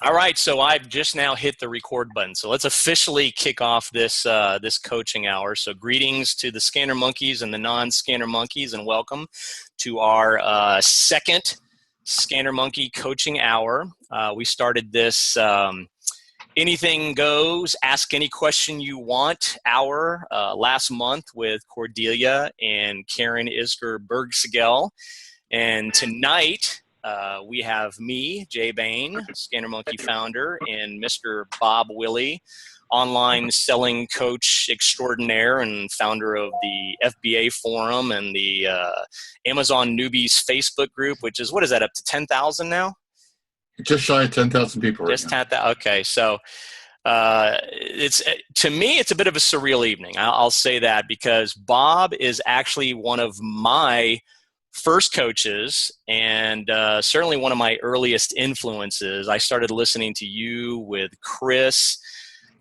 All right, so I've just now hit the record button. So let's officially kick off this coaching hour. So greetings to the Scanner Monkeys and the non-Scanner Monkeys, and welcome to our second Scanner Monkey coaching hour. We started this anything goes, ask any question you want hour last month with Cordelia and Karen Isker-Bergsgel, and tonight we have me, Jay Bayne, Scanner Monkey founder, and Mr. Bob Willey, online selling coach extraordinaire and founder of the FBA forum and the Amazon Newbies Facebook group, which is, what is that, up to 10,000 now? Just shy of 10,000 people right Just now. 10,000. Okay, so it's, to me, it's a bit of a surreal evening. I'll say that, because Bob is actually one of my first coaches and certainly one of my earliest influences. I started listening to you with Chris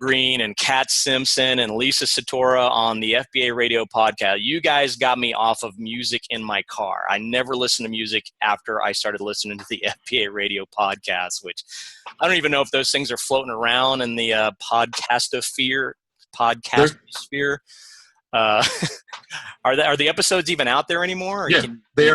Green and Kat Simpson and Lisa Satora on the FBA radio podcast. You guys got me off of music in my car. I never listened to music after I started listening to the FBA radio podcast, which I don't even know if those things are floating around in the podcastosphere. Are the episodes even out there anymore? Yeah, they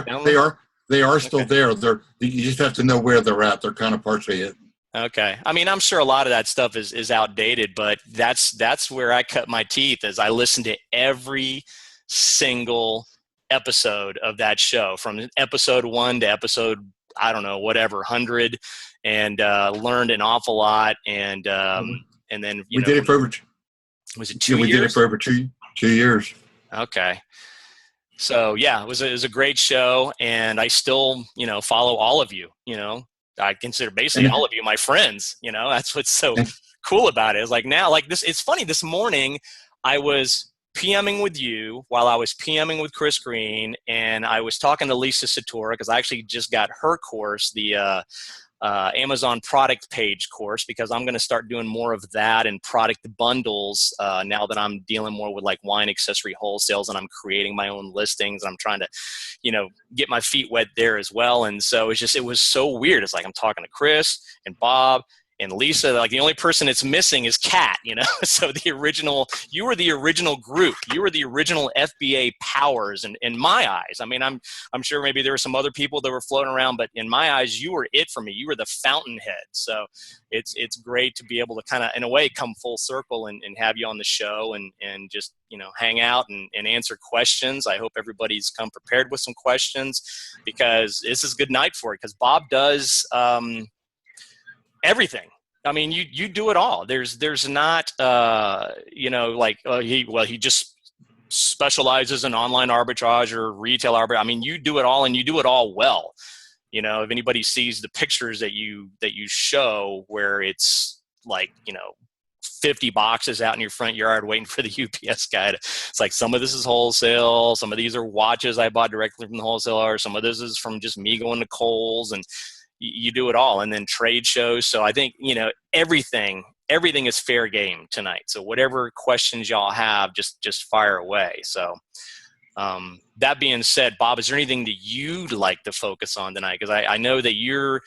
are still there. You just have to know where they're at. They're kind of partially hidden. Okay. I mean, I'm sure a lot of that stuff is outdated, but that's where I cut my teeth, as I listened to every single episode of that show, from episode 1 to episode, I don't know, whatever, 100, and learned an awful lot. And then we did it for over. Was it 2 years? We did it for over 2 years. Okay. So yeah, it was a great show, and I still, follow all of you. I consider basically all of you my friends. That's what's so cool about it. It's like now, like this, it's funny. This morning I was PMing with you while I was PMing with Chris Green, and I was talking to Lisa Satora, because I actually just got her course, the Amazon product page course, because I'm going to start doing more of that and product bundles now that I'm dealing more with like wine accessory wholesales, and I'm creating my own listings, and I'm trying to, get my feet wet there as well. And so it was so weird. It's like I'm talking to Chris and Bob and Lisa. Like the only person it's missing is Kat, So you were the original group. You were the original FBA powers in my eyes. I mean, I'm sure maybe there were some other people that were floating around, but in my eyes, you were it for me. You were the fountainhead. So it's great to be able to kind of, in a way, come full circle and have you on the show and just, hang out and answer questions. I hope everybody's come prepared with some questions, because this is a good night for it, because Bob does everything. I mean, you do it all. There's not, he just specializes in online arbitrage or retail arbitrage. I mean, you do it all, and you do it all well. If anybody sees the pictures that you show, where it's like, 50 boxes out in your front yard waiting for the UPS guy. It's like, some of this is wholesale. Some of these are watches I bought directly from the wholesaler. Some of this is from just me going to Kohl's, and you do it all. And then trade shows. So I think, everything is fair game tonight. So whatever questions y'all have, just fire away. So that being said, Bob, is there anything that you'd like to focus on tonight? Because I know that you're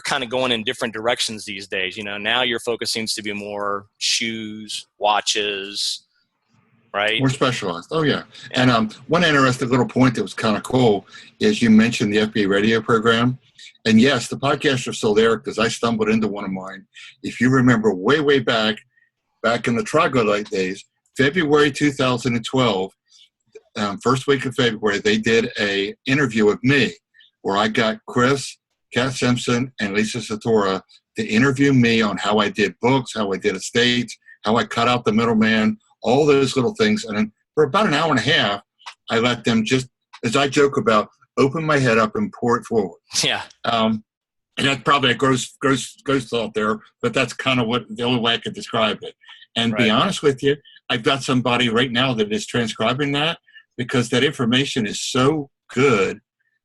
kind of going in different directions these days. Now your focus seems to be more shoes, watches, right? More specialized. Oh, yeah. And one interesting little point that was kind of cool is you mentioned the FBA radio program. And yes, the podcasts are still there, because I stumbled into one of mine. If you remember way back in the Troglodyte days, February 2012, first week of February, they did a interview with me where I got Chris, Kat Simpson, and Lisa Satora to interview me on how I did books, how I did estates, how I cut out the middleman, all those little things. And then for about an hour and a half, I let them, just as I joke about, open my head up and pour it forward. Yeah. And that's probably a gross thought there, but that's kind of the only way I could describe it. And right. Be honest with you, I've got somebody right now that is transcribing that, because that information is so good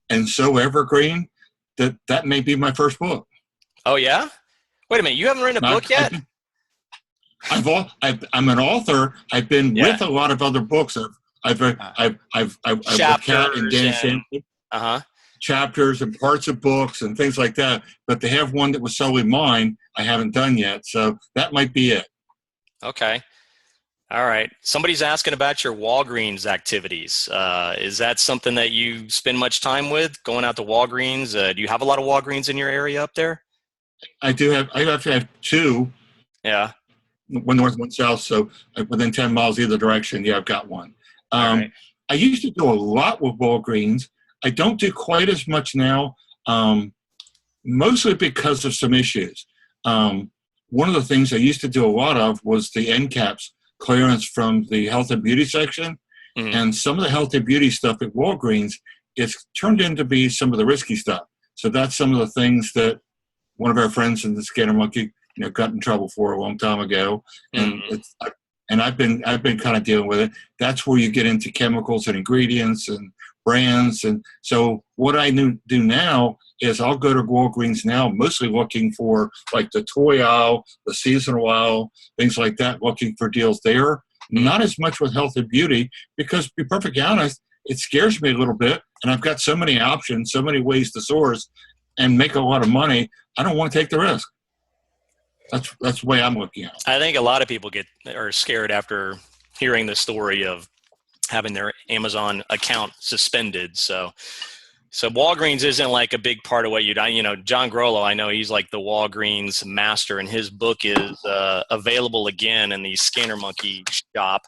and so evergreen that may be my first book. Oh yeah? Wait a minute, you haven't written a book yet? I'm an author. I've been with a lot of other books. I've with Kat and Dan Shanley. chapters and parts of books and things like that. But to have one that was solely mine, I haven't done yet. So that might be it. Okay. All right. Somebody's asking about your Walgreens activities. Is that something that you spend much time with, going out to Walgreens? Do you have a lot of Walgreens in your area up there? I have to have two. Yeah. One north, one south. So within 10 miles either direction, yeah, I've got one. Right. I used to do a lot with Walgreens. I don't do quite as much now, mostly because of some issues. One of the things I used to do a lot of was the end caps clearance from the health and beauty section. Mm-hmm. And some of the health and beauty stuff at Walgreens, it's turned into be some of the risky stuff. So that's some of the things that one of our friends in the Scanner Monkey, got in trouble for a long time ago. And Mm-hmm. I've been kind of dealing with it. That's where you get into chemicals and ingredients and brands. And so what I do now is I'll go to Walgreens now, mostly looking for like the toy aisle, the seasonal aisle, things like that, looking for deals there. Not as much with health and beauty, because to be perfectly honest, it scares me a little bit. And I've got so many options, so many ways to source and make a lot of money. I don't want to take the risk. That's the way I'm looking at it. I think a lot of people are scared after hearing the story of having their Amazon account suspended. So Walgreens isn't like a big part of what John Grollo, I know he's like the Walgreens master, and his book is available again in the Scanner Monkey shop.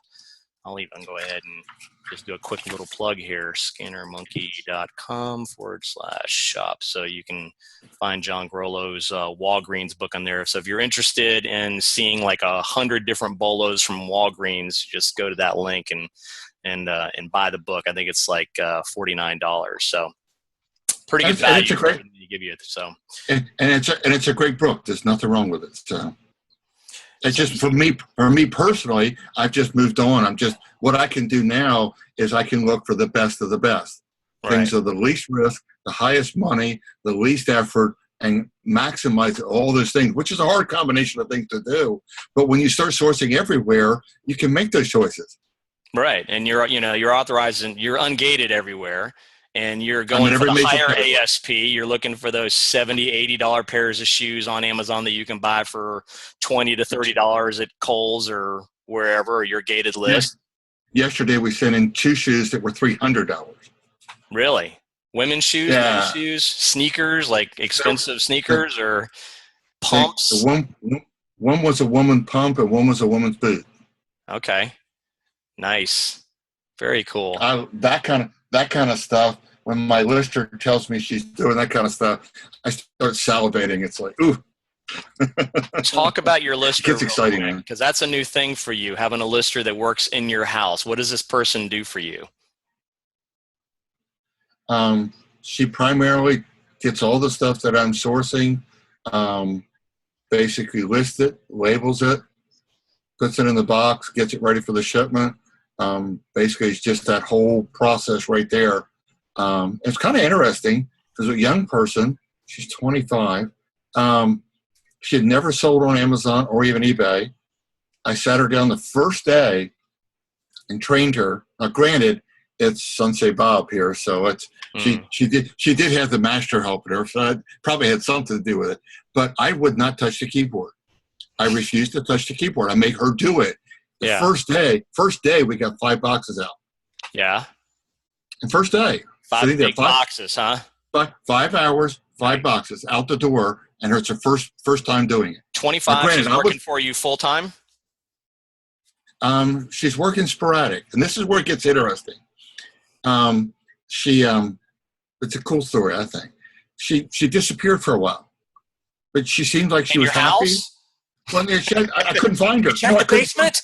I'll even go ahead and just do a quick little plug here, scannermonkey.com/shop. So you can find John Grollo's Walgreens book on there. So if you're interested in seeing like 100 different bolos from Walgreens, just go to that link and buy the book. I think it's like $49. So pretty good value. You give you it. So and it's a great book. There's nothing wrong with it. So it's just for me personally, I've just moved on. What I can do now is I can look for the best of the best. Right. Things are the least risk, the highest money, the least effort, and maximize all those things, which is a hard combination of things to do. But when you start sourcing everywhere, you can make those choices. Right. And you're authorized and you're ungated everywhere. And you're going for the higher ASP. You're looking for those $70, $80 pairs of shoes on Amazon that you can buy for $20 to $30 at Kohl's or wherever, or your gated list. Yesterday we sent in 2 shoes that were $300. Really? Women's shoes, men's shoes, sneakers, like expensive sneakers or pumps? One was a woman pump and one was a woman's boot. Okay. Nice. Very cool. That kind of stuff. When my lister tells me she's doing that kind of stuff, I start salivating. It's like, ooh. Talk about your lister. It gets exciting, man. Because that's a new thing for you, having a lister that works in your house. What does this person do for you? She primarily gets all the stuff that I'm sourcing, basically lists it, labels it, puts it in the box, gets it ready for the shipment. Basically, it's just that whole process right there. It's kind of interesting because a young person, she's 25, she had never sold on Amazon or even eBay. I sat her down the first day and trained her. Now, granted, it's Sensei Bob here, so it's she did have the master helping her, so it probably had something to do with it. But I would not touch the keyboard. I refused to touch the keyboard. I make her do it. The first day we got 5 boxes out. Yeah. The first day. 5 big boxes, huh? 5 hours, 5 boxes out the door, and it's her first time doing it. 25, she's working for you full time? She's working sporadic, and this is where it gets interesting. It's a cool story, I think. She disappeared for a while, but she seemed like she was happy. House? Well, I couldn't find her. Check the basement?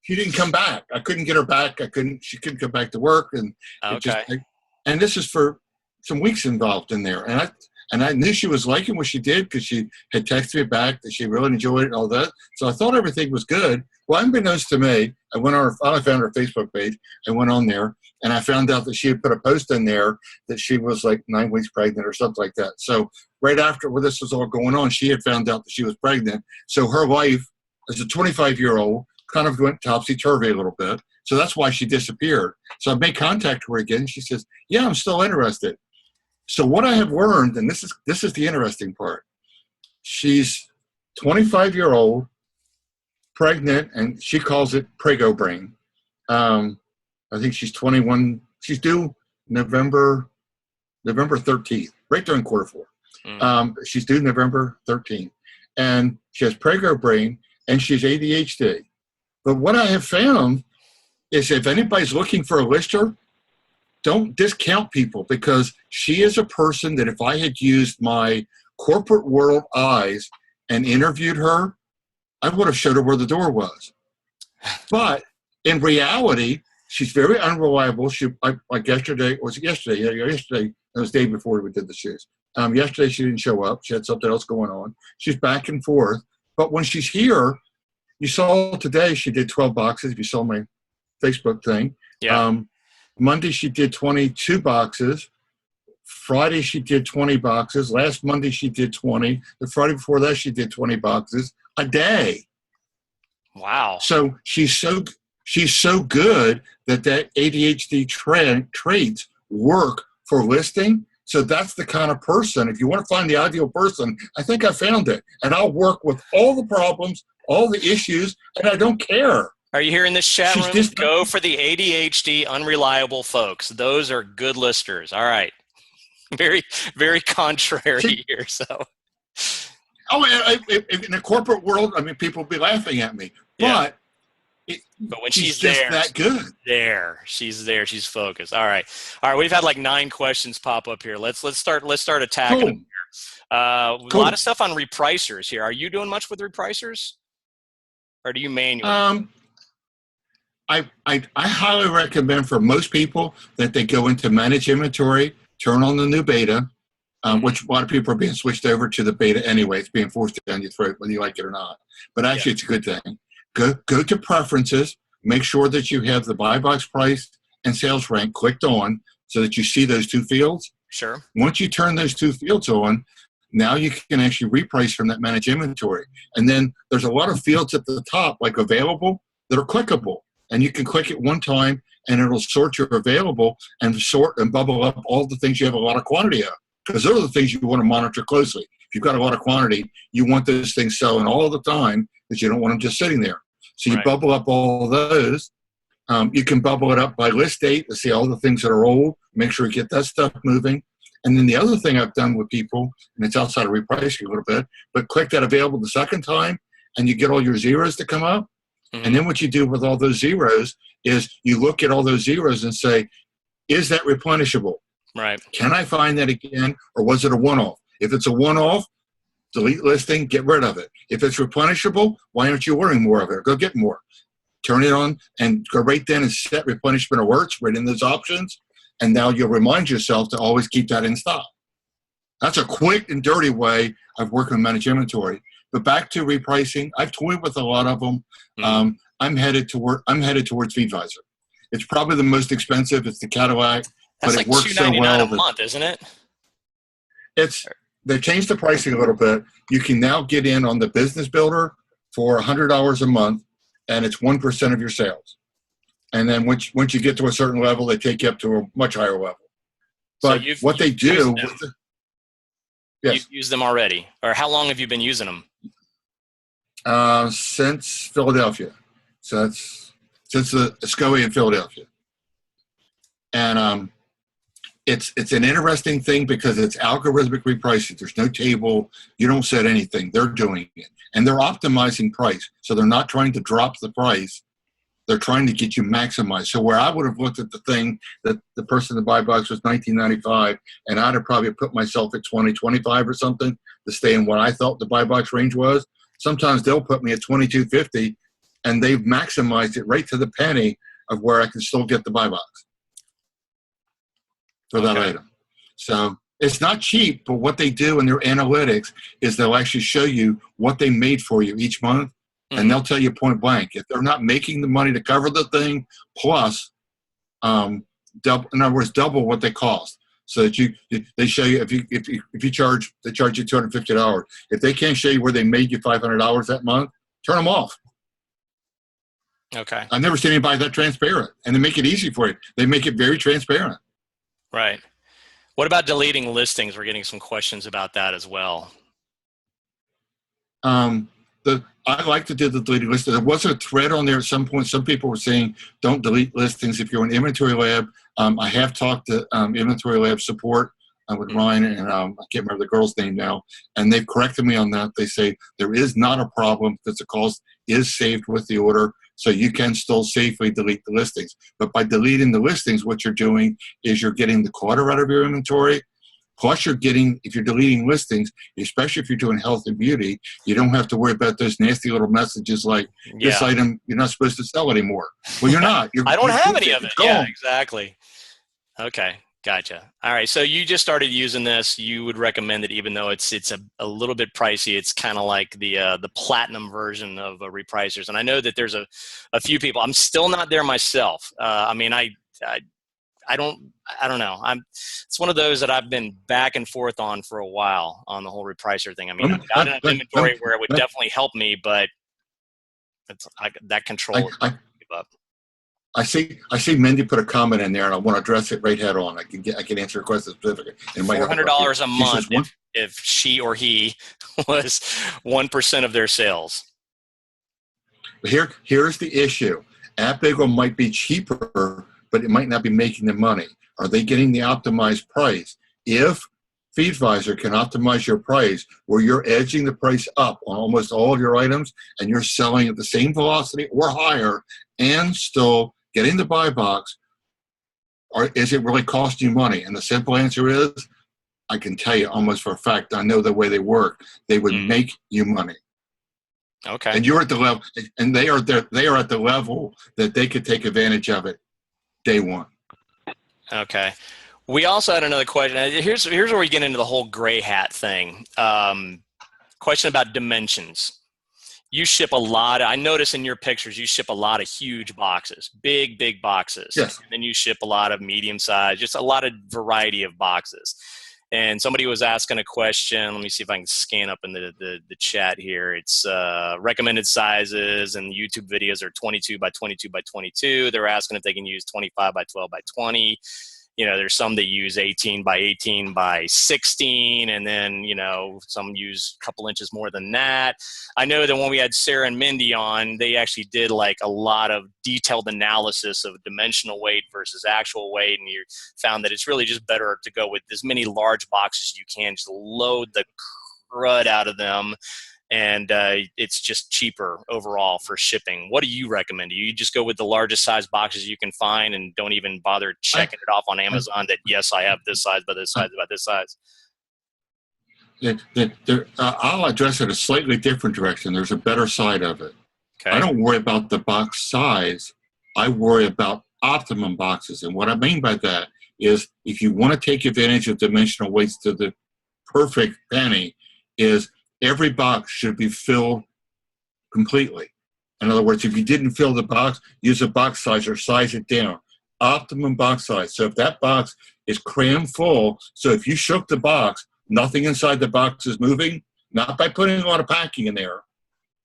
She didn't come back. I couldn't get her back. She couldn't come back to work, and and this is for some weeks involved in there. And I knew she was liking what she did because she had texted me back that she really enjoyed it and all that. So I thought everything was good. Well, unbeknownst to me, I found her Facebook page. I went on there, and I found out that she had put a post in there that she was like 9 weeks pregnant or something like that. So right after this was all going on, she had found out that she was pregnant. So her life as a 25-year-old kind of went topsy-turvy a little bit. So that's why she disappeared. So I made contact with her again. She says, yeah, I'm still interested. So what I have learned, and this is the interesting part, she's 25-year-old, pregnant, and she calls it Prego brain. I think she's 21. She's due November 13th, right during quarter four. She's due November 13th. And she has Prego brain, and she's ADHD. But what I have found is if anybody's looking for a lister, don't discount people, because she is a person that if I had used my corporate world eyes and interviewed her, I would have showed her where the door was. But in reality, she's very unreliable. Like yesterday, was it yesterday? Yeah, yesterday. It was the day before we did the shoes. Yesterday she didn't show up. She had something else going on. She's back and forth. But when she's here, you saw today she did 12 boxes. If you saw my Facebook thing. Yeah. Monday she did 22 boxes. Friday she did 20 boxes. Last Monday she did 20. The Friday before that she did 20 boxes a day. Wow. So she's so good that ADHD traits work for listing. So that's the kind of person, if you want to find the ideal person, I think I found it. And I'll work with all the problems, all the issues, and I don't care. Are you hearing this chat room? Go for the ADHD unreliable folks. Those are good listers. All right. Very, very contrary here. So. Oh, in the corporate world, I mean, people will be laughing at me. Yeah. But when she's just there, that good. She's there. She's focused. All right. We've had like 9 questions pop up here. Let's start attacking them here. A lot of stuff on repricers here. Are you doing much with repricers, or do you manually? I highly recommend for most people that they go into manage inventory, turn on the new beta, which a lot of people are being switched over to the beta anyway. It's being forced down your throat whether you like it or not. But actually, It's a good thing. Go to preferences. Make sure that you have the buy box price and sales rank clicked on so that you see those 2 fields. Sure. Once you turn those 2 fields on, now you can actually reprice from that manage inventory. And then there's a lot of fields at the top, like available, that are clickable. And you can click it one time, and it'll sort your available and sort and bubble up all the things you have a lot of quantity of. Because those are the things you want to monitor closely. If you've got a lot of quantity, you want those things selling all the time, because you don't want them just sitting there. So you bubble up all those. You can bubble it up by list date to see all the things that are old. Make sure you get that stuff moving. And then the other thing I've done with people, and it's outside of repricing a little bit, but click that available the second time, and you get all your zeros to come up. Mm-hmm. And then what you do with all those zeros is you look at all those zeros and say, is that replenishable? Right. Can I find that again, or was it a one-off? If it's a one-off, delete listing, get rid of it. If it's replenishable, why aren't you ordering more of it? Go get more. Turn it on and go right then and set replenishment alerts right in those options. And now you'll remind yourself to always keep that in stock. That's a quick and dirty way of working with managed inventory. But back to repricing, I've toyed with a lot of them. Mm-hmm. I'm headed towards FeedVisor. It's probably the most expensive. It's the Cadillac, but it works so well. $299 a month, isn't it? They've changed the pricing a little bit. You can now get in on the Business Builder for $100 a month, and it's 1% of your sales. And then once you get to a certain level, they take you up to a much higher level. But so what they do, yes. You've used them already, or how long have you been using them? Since Philadelphia. So that's since the SCOE in Philadelphia. And it's an interesting thing because it's algorithmic repricing. There's no table. You don't set anything. They're doing it. And they're optimizing price. So they're not trying to drop the price. They're trying to get you maximized. So where I would have looked at the thing that the person in the buy box was $19.95, and I'd have probably put myself at $20, $25 or something to stay in what I thought the buy box range was. Sometimes they'll put me at $22.50, and they've maximized it right to the penny of where I can still get the buy box for that item. So it's not cheap, but what they do in their analytics is they'll actually show you what they made for you each month, and they'll tell you point blank. If they're not making the money to cover the thing, plus, double, in other words, double what they cost. So that they show you if you charge, they charge you $250. If they can't show you where they made you $500 that month, turn them off. Okay. I've never seen anybody that transparent, and they make it easy for you. They make it very transparent. Right. What about deleting listings? We're getting some questions about that as well. I like to do the deleting listings. There was a thread on there at some point. Some people were saying don't delete listings if you're an inventory lab. I have talked to inventory lab support with Ryan, and I can't remember the girl's name now, and they've corrected me on that. They say there is not a problem because the cost is saved with the order, so you can still safely delete the listings. But by deleting the listings, what you're doing is you're getting the clutter out of your inventory. Plus, you're getting, if you're deleting listings, especially if you're doing health and beauty, you don't have to worry about those nasty little messages like, this item, you're not supposed to sell anymore. Well, you're not. I don't have any of it. Yeah, exactly. Okay, gotcha. All right, so you just started using this. You would recommend it, even though it's a little bit pricey. It's kind of like the platinum version of repricers. And I know that there's a few people. I'm still not there myself. I mean, I don't know. It's one of those that I've been back and forth on for a while on the whole repricer thing. I mean, I've got an inventory where it would definitely help me, but that control. I see Mindy put a comment in there, and I want to address it right head on. I can answer a question specifically. $400 a month if she or he was 1% of their sales. Here's the issue. AppBigel might be cheaper, but it might not be making the money. Are they getting the optimized price? If FeedVisor can optimize your price where you're edging the price up on almost all of your items and you're selling at the same velocity or higher and still getting the buy box, or is it really costing you money? And the simple answer is, I can tell you almost for a fact, I know the way they work. They would make you money. Okay. And you're at the level, and they are at the level that they could take advantage of it day one. Okay. We also had another question. Here's where we get into the whole gray hat thing. Question about dimensions. You ship a lot. I notice in your pictures, you ship a lot of huge boxes, big boxes. Yes. And then you ship a lot of medium size, just a lot of variety of boxes. And somebody was asking a question. Let me see if I can scan up in the chat here. It's recommended sizes, and YouTube videos are 22 by 22 by 22. They're asking if they can use 25 by 12 by 20. You know, there's some that use 18 by 18 by 16, and then, you know, some use a couple inches more than that. I know that when we had Sarah and Mindy on, they actually did like a lot of detailed analysis of dimensional weight versus actual weight, and you found that it's really just better to go with as many large boxes as you can, just load the crud out of them, and it's just cheaper overall for shipping. What do you recommend? Do you just go with the largest size boxes you can find and don't even bother checking it off on Amazon that, yes, I have this size, but this size, about this size? I'll address it a slightly different direction. There's a better side of it. Okay. I don't worry about the box size. I worry about optimum boxes. And what I mean by that is if you want to take advantage of dimensional weights to the perfect penny, is every box should be filled completely. In other words, if you didn't fill the box, use a box size or size it down. Optimum box size. So if that box is crammed full, so if you shook the box, nothing inside the box is moving, not by putting a lot of packing in there,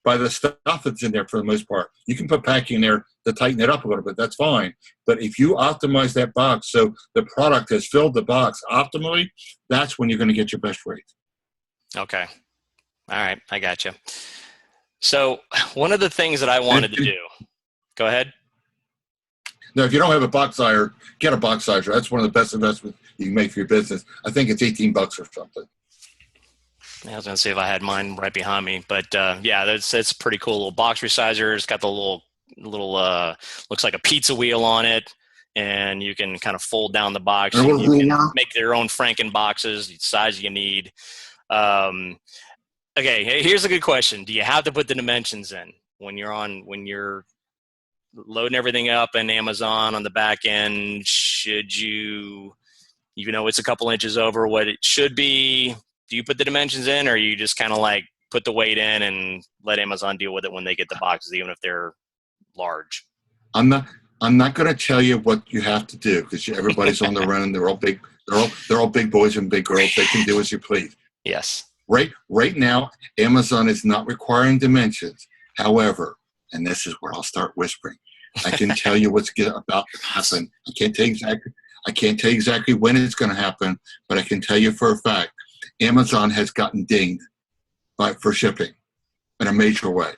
by the stuff that's in there for the most part. You can put packing in there to tighten it up a little bit, that's fine. But if you optimize that box so the product has filled the box optimally, that's when you're going to get your best rate. Okay. All right, I got you. So one of the things that I wanted to do, go ahead. No, if you don't have a box sizer, get a box sizer. That's one of the best investments you can make for your business. I think it's $18 or something. I was going to see if I had mine right behind me, but yeah, it's pretty cool. Little box resizer. It's got the little looks like a pizza wheel on it, and you can kind of fold down the box. You can make your own Franken boxes, the size you need. Okay, here's a good question. Do you have to put the dimensions in when you're loading everything up in Amazon on the back end? Should you, even though it's a couple inches over what it should be, do you put the dimensions in, or you just kind of like put the weight in and let Amazon deal with it when they get the boxes, even if they're large? I'm not going to tell you what you have to do because everybody's on their own. They're all big. They're all big boys and big girls. They can do as you please. Yes. Right now, Amazon is not requiring dimensions. However, and this is where I'll start whispering. I can tell you what's about to happen. I can't tell you exactly when it's going to happen, but I can tell you for a fact, Amazon has gotten dinged for shipping in a major way.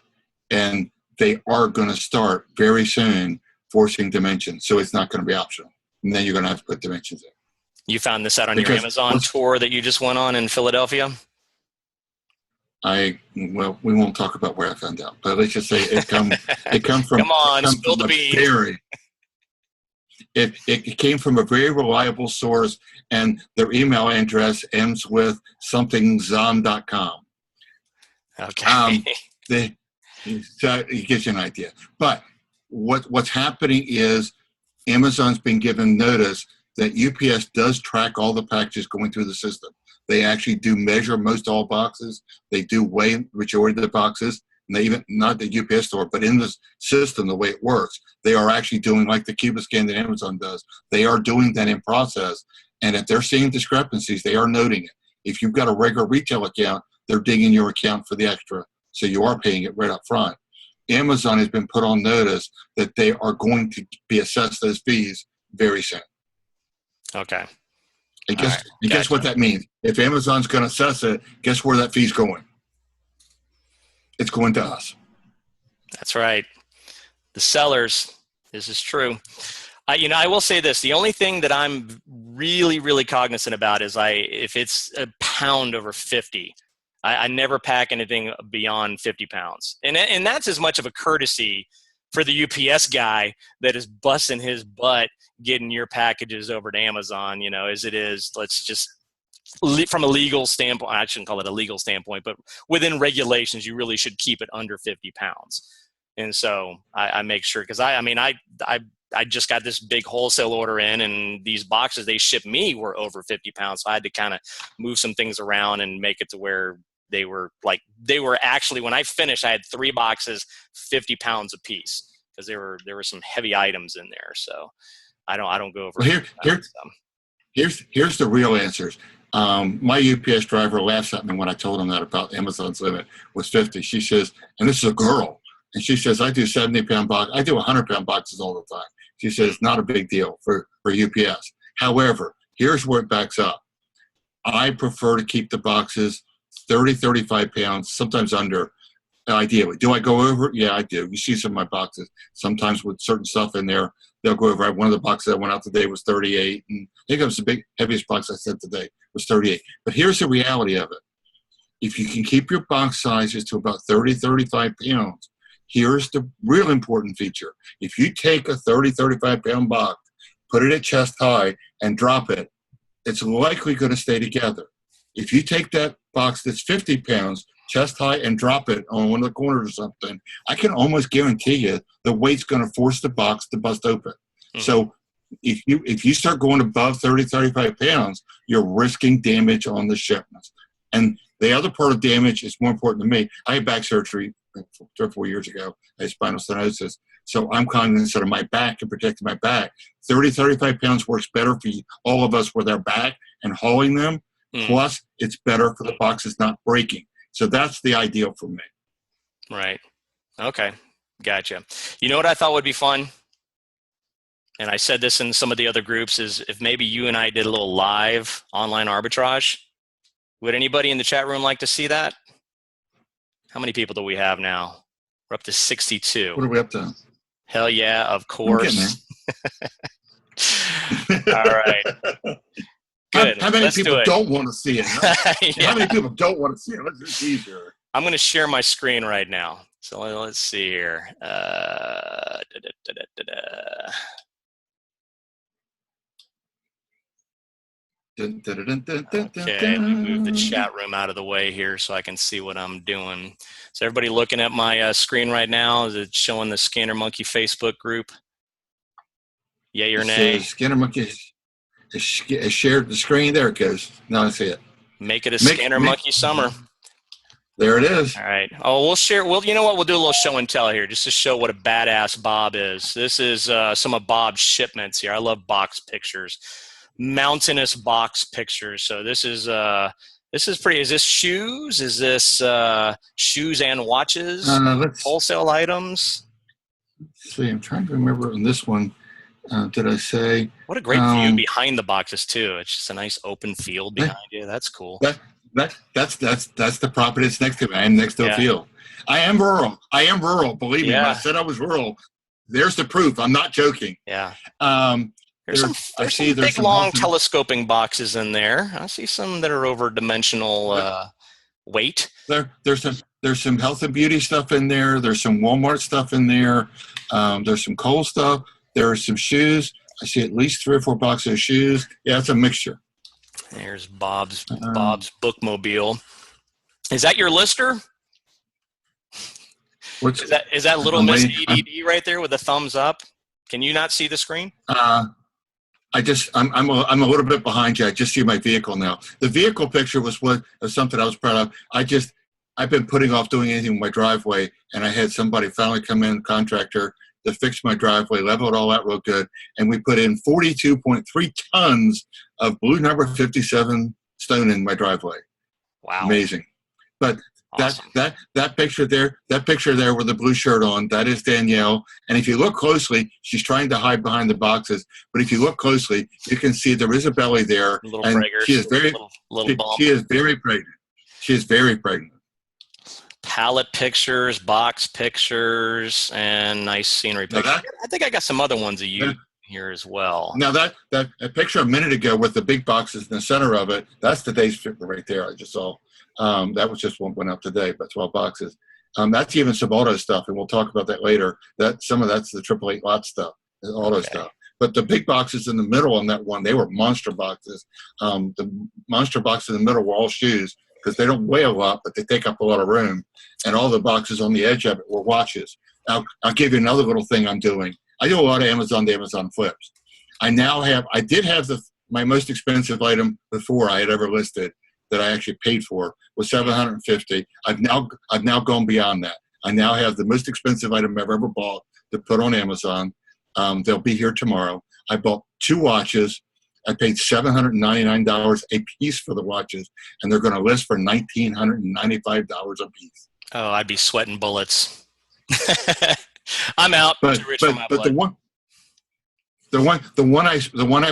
And they are going to start very soon forcing dimensions. So it's not going to be optional. And then you're going to have to put dimensions in. You found this out on your Amazon tour that you just went on in Philadelphia? Well, we won't talk about where I found out, but let's just say it come from. Come on, spill the beans. It came from a very reliable source, and their email address ends with somethingzon.com. Okay. It gives you an idea. But what's happening is Amazon's been given notice that UPS does track all the packages going through the system. They actually do measure most all boxes. They do weigh majority of the boxes. And they even, not the UPS store, but in the system, the way it works, they are actually doing like the Cuba scan that Amazon does. They are doing that in process. And if they're seeing discrepancies, they are noting it. If you've got a regular retail account, they're digging your account for the extra. So you are paying it right up front. Amazon has been put on notice that they are going to be assessed those fees very soon. Okay. And guess what that means? If Amazon's going to assess it, guess where that fee's going? It's going to us. That's right. The sellers. This is true. I will say this. The only thing that I'm really, really cognizant about is if it's a pound over 50, I never pack anything beyond 50 pounds. And that's as much of a courtesy for the UPS guy that is busting his butt getting your packages over to Amazon, as it is, let's just, from a legal standpoint, I shouldn't call it a legal standpoint, but within regulations, you really should keep it under 50 pounds. And so I make sure, because I just got this big wholesale order in, and these boxes they shipped me were over 50 pounds. So I had to kind of move some things around and make it to where they were actually, when I finished, I had 3 boxes, 50 pounds a piece, because there were some heavy items in there. So I don't go over. Well, here's the real answers. My UPS driver laughs at me when I told him that about Amazon's limit was 50. She says, and this is a girl, and she says, I do 70-pound box. I do 100-pound boxes all the time. She says, it's not a big deal for UPS. However, here's where it backs up. I prefer to keep the boxes 30, 35 pounds, sometimes under, ideally. Do I go over? Yeah, I do. You see some of my boxes. Sometimes with certain stuff in there, they'll go over. One of the boxes that went out today was 38. And I think it was the heaviest box I sent today was 38. But here's the reality of it. If you can keep your box sizes to about 30, 35 pounds, here's the real important feature. If you take a 30, 35-pound box, put it at chest high, and drop it, it's likely going to stay together. If you take that box that's 50 pounds, chest high, and drop it on one of the corners or something, I can almost guarantee you the weight's going to force the box to bust open. Mm-hmm. So if you start going above 30, 35 pounds, you're risking damage on the shipments. And the other part of damage is more important to me. I had back surgery 3 or 4 years ago. I had spinal stenosis. So I'm cognizant of my back and protecting my back. 30, 35 pounds works better for all of us with our back and hauling them. Plus, it's better for the boxes not breaking. So that's the ideal for me. Right. Okay. Gotcha. You know what I thought would be fun? And I said this in some of the other groups, is if maybe you and I did a little live online arbitrage. Would anybody in the chat room like to see that? How many people do we have now? We're up to 62. What are we up to? Hell yeah, of course. All right. Good. How many people don't want to see it? Huh? Yeah. How many people don't want to see it? Let's just see here. I'm going to share my screen right now. So let's see here. Okay, let me move the chat room out of the way here so I can see what I'm doing. So everybody looking at my screen right now, is it showing the Scanner Monkey Facebook group? Yay or nay? Scanner Monkey has shared the screen. There it goes. Now I see it. Make it a Scanner Monkey summer. There it is. All right. Oh, we'll share. Well, you know what? We'll do a little show and tell here just to show what a badass Bob is. This is some of Bob's shipments here. I love box pictures. Mountainous box pictures. So this is This is pretty. Is this shoes? Is this shoes and watches? Wholesale items? Let's see. I'm trying to remember on this one. Did I say? What a great view behind the boxes too. It's just a nice open field behind you. That's cool. That's the property that's next to me. I am next to a field. I am rural. Believe me. When I said I was rural, there's the proof. I'm not joking. Yeah. There's some big, long telescoping boxes in there. I see some that are over dimensional weight. There's some health and beauty stuff in there. There's some Walmart stuff in there. There's some Kohl's stuff. There are some shoes. I see at least 3 or 4 boxes of shoes. Yeah, it's a mixture. There's Bob's bookmobile. Is that your lister? Is that little Miss EDD right there with the thumbs up? Can you not see the screen? I'm a little bit behind you. I just see my vehicle now. The vehicle picture was something I was proud of. I've been putting off doing anything with my driveway, and I had somebody finally come in, contractor, to fix my driveway, level it all out real good, and we put in 42.3 tons of blue number 57 stone in my driveway. Wow. Amazing. But awesome. that picture there with the blue shirt on, that is Danielle. And if you look closely, she's trying to hide behind the boxes, but if you look closely, you can see there is a belly there. And she is very pregnant. She is very pregnant. Palette pictures, box pictures, and nice scenery pictures. I think I got some other ones of you here as well. Now that picture a minute ago with the big boxes in the center of it, that's today's figure right there. I just saw. That was just one went up today, but 12 boxes. That's even some auto stuff, and we'll talk about that later. Some of that's the 888 lot stuff, the auto stuff. But the big boxes in the middle on that one, they were monster boxes. The monster boxes in the middle were all shoes, because they don't weigh a lot, but they take up a lot of room. And all the boxes on the edge of it were watches. Now, I'll give you another little thing I'm doing. I do a lot of Amazon to Amazon flips. I did have my most expensive item before I had ever listed that I actually paid for was $750. I've now gone beyond that. I now have the most expensive item I've ever bought to put on Amazon. They'll be here tomorrow. I bought 2 watches. I paid $799 a piece for the watches, and they're going to list for $1,995 a piece. Oh, I'd be sweating bullets. I'm out. But the one I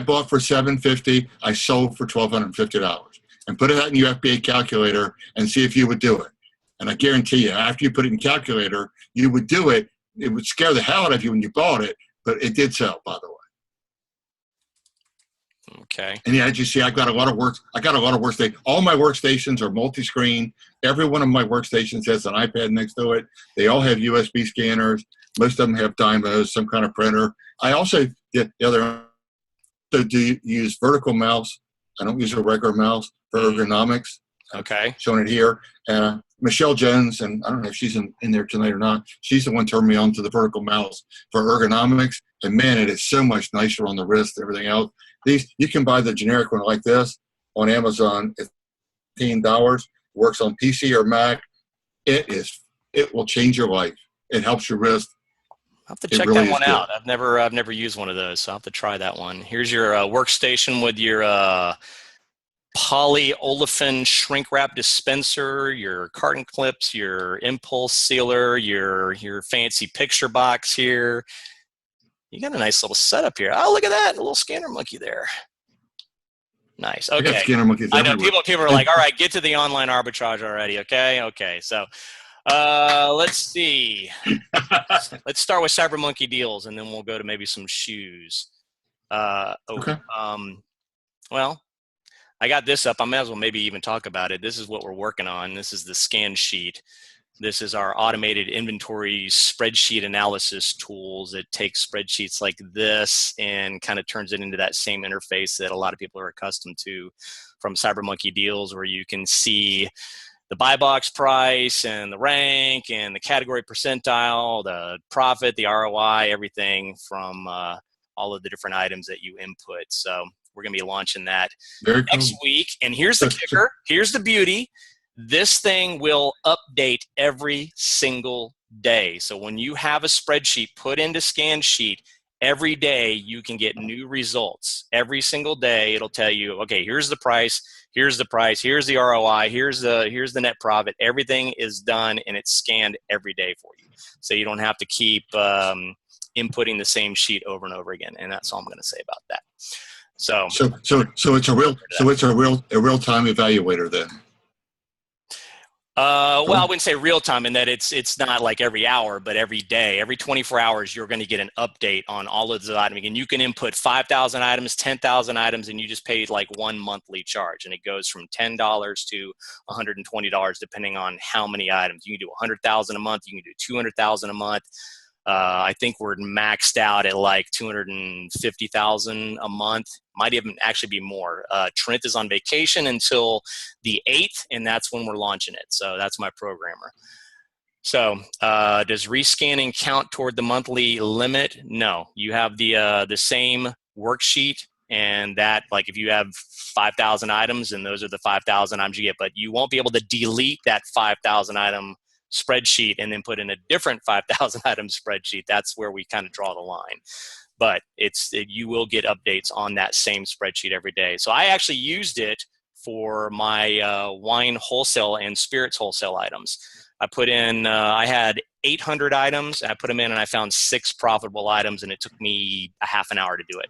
bought for $750, I sold for $1,250. And put it out in your FBA calculator and see if you would do it. And I guarantee you, after you put it in calculator, you would do it. It would scare the hell out of you when you bought it, but it did sell, by the way. Okay. And as you see, I got a lot of workstations. All my workstations are multi-screen. Every one of my workstations has an iPad next to it. They all have USB scanners. Most of them have dymos, some kind of printer. I also do use vertical mouse. I don't use a regular mouse for ergonomics. Okay. Showing it here. And Michelle Jones, and I don't know if she's in there tonight or not, she's the one turned me on to the vertical mouse for ergonomics. And man, it is so much nicer on the wrist and everything else. You can buy the generic one like this on Amazon. It's $15. Works on PC or Mac. It will change your life. It helps your wrist. I'll have to check that one out. I've never used one of those, so I'll have to try that one. Here's your workstation with your polyolefin shrink wrap dispenser, your carton clips, your impulse sealer, your fancy picture box here. You got a nice little setup here. Oh, look at that, a little scanner monkey there. Nice. Okay. I got scanner monkeys I know everywhere. people are like, all right, get to the online arbitrage already. Okay. So let's see. Let's start with Cyber Monkey deals, and then we'll go to maybe some shoes. Okay. Well, I got this up. I may as well maybe even talk about it. This is what we're working on. This is the scan sheet. This is our automated inventory spreadsheet analysis tools. It takes spreadsheets like this and kind of turns it into that same interface that a lot of people are accustomed to from Cyber Monkey deals, where you can see the buy box price and the rank and the category percentile, the profit, the ROI, everything from all of the different items that you input. So we're going to be launching that next week. And here's the kicker. Here's the beauty. This thing will update every single day. So when you have a spreadsheet put into Scan Sheet, every day you can get new results. Every single day it'll tell you, okay, here's the price, here's the ROI, here's the net profit. Everything is done and it's scanned every day for you. So you don't have to keep inputting the same sheet over and over again. And that's all I'm going to say about that. So it's a real time evaluator then. Well, I wouldn't say real time in that it's not like every hour, but every day, every 24 hours, you're going to get an update on all of the items. And you can input 5,000 items, 10,000 items, and you just pay like one monthly charge. And it goes from $10 to $120, depending on how many items. You can do 100,000 a month. You can do 200,000 a month. I think we're maxed out at like 250,000 a month. Might even actually be more. Trent is on vacation until the 8th, and that's when we're launching it. So that's my programmer. So does rescanning count toward the monthly limit? No. You have the same worksheet, and that, like, if you have 5,000 items, and those are the 5,000 items you get, but you won't be able to delete that 5,000 item spreadsheet and then put in a different 5,000 item spreadsheet. That's where we kind of draw the line. But you will get updates on that same spreadsheet every day. So I actually used it for my wine wholesale and spirits wholesale items. I put in, I had 800 items. I put them in and I found 6 profitable items, and it took me a half an hour to do it.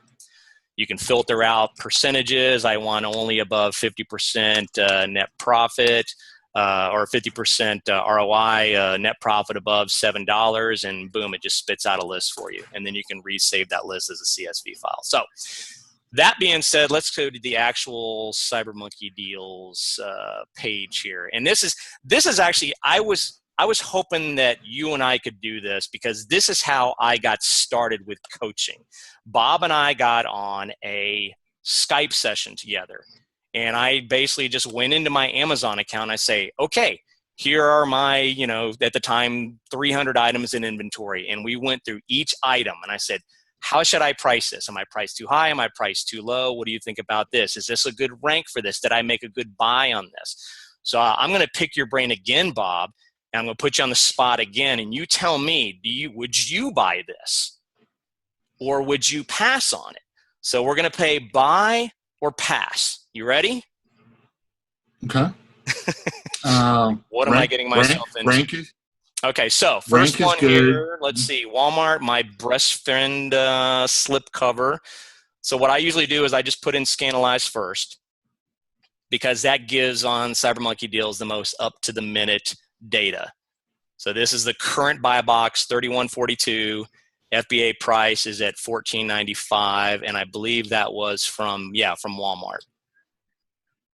You can filter out percentages. I want only above 50% net profit. Or 50% ROI, net profit above $7, and boom, it just spits out a list for you. And then you can resave that list as a CSV file. So that being said, let's go to the actual CyberMonkey Deals page here. And this is actually, I was hoping that you and I could do this, because this is how I got started with coaching. Bob and I got on a Skype session together. And I basically just went into my Amazon account. I say, okay, here are my, at the time, 300 items in inventory. And we went through each item. And I said, how should I price this? Am I priced too high? Am I priced too low? What do you think about this? Is this a good rank for this? Did I make a good buy on this? So I'm going to pick your brain again, Bob. And I'm going to put you on the spot again. And you tell me, would you buy this? Or would you pass on it? So we're going to play buy or pass. You ready? Okay. What am I getting myself into? Okay, so first one here, let's see, Walmart, my breast friend slip cover. So what I usually do is I just put in Scanalyze first, because that gives on CyberMonkey Deals the most up-to-the-minute data. So this is the current buy box, $31.42. FBA price is at $14.95, and I believe that was from Walmart.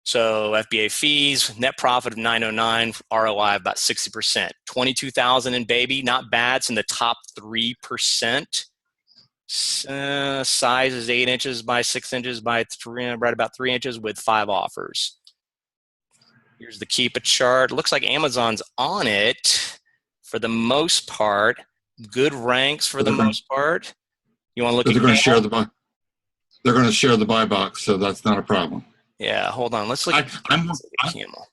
So FBA fees, net profit of $909, ROI of about 60%. $22,000 in baby, not bad. It's in the top 3%. Size is 8 inches by 6 inches by right about 3 inches with 5 offers. Here's the Keep It chart. Looks like Amazon's on it for the most part. Good ranks for the most part. You want to look at? They're going to share the buy box, so that's not a problem. Yeah, hold on. Let's look at Camel.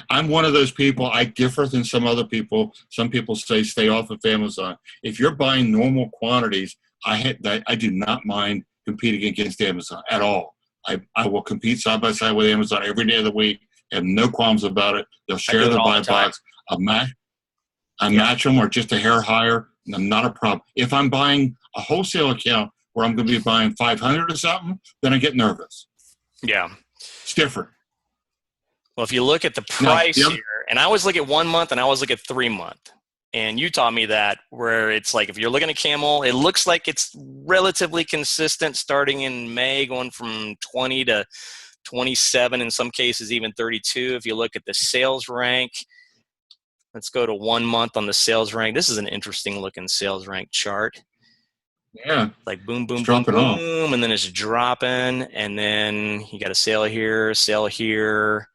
I'm one of those people. I differ than some other people. Some people say stay off of Amazon. If you're buying normal quantities, I do not mind competing against Amazon at all. I will compete side by side with Amazon every day of the week. I have no qualms about it. They'll share the buy box. I match them or just a hair higher. Not a problem. If I'm buying a wholesale account where I'm going to be buying 500 or something, then I get nervous. Yeah. It's different. Well, if you look at the price here, and I always look at 1 month and I always look at 3 month. And you taught me that, where it's like, if you're looking at Camel, it looks like it's relatively consistent starting in May, going from 20 to 27, in some cases even 32. If you look at the sales rank, let's go to 1 month on the sales rank. This is an interesting looking sales rank chart. Yeah. Like boom, boom, boom, boom, and then it's dropping, and then you got a sale here, sale here.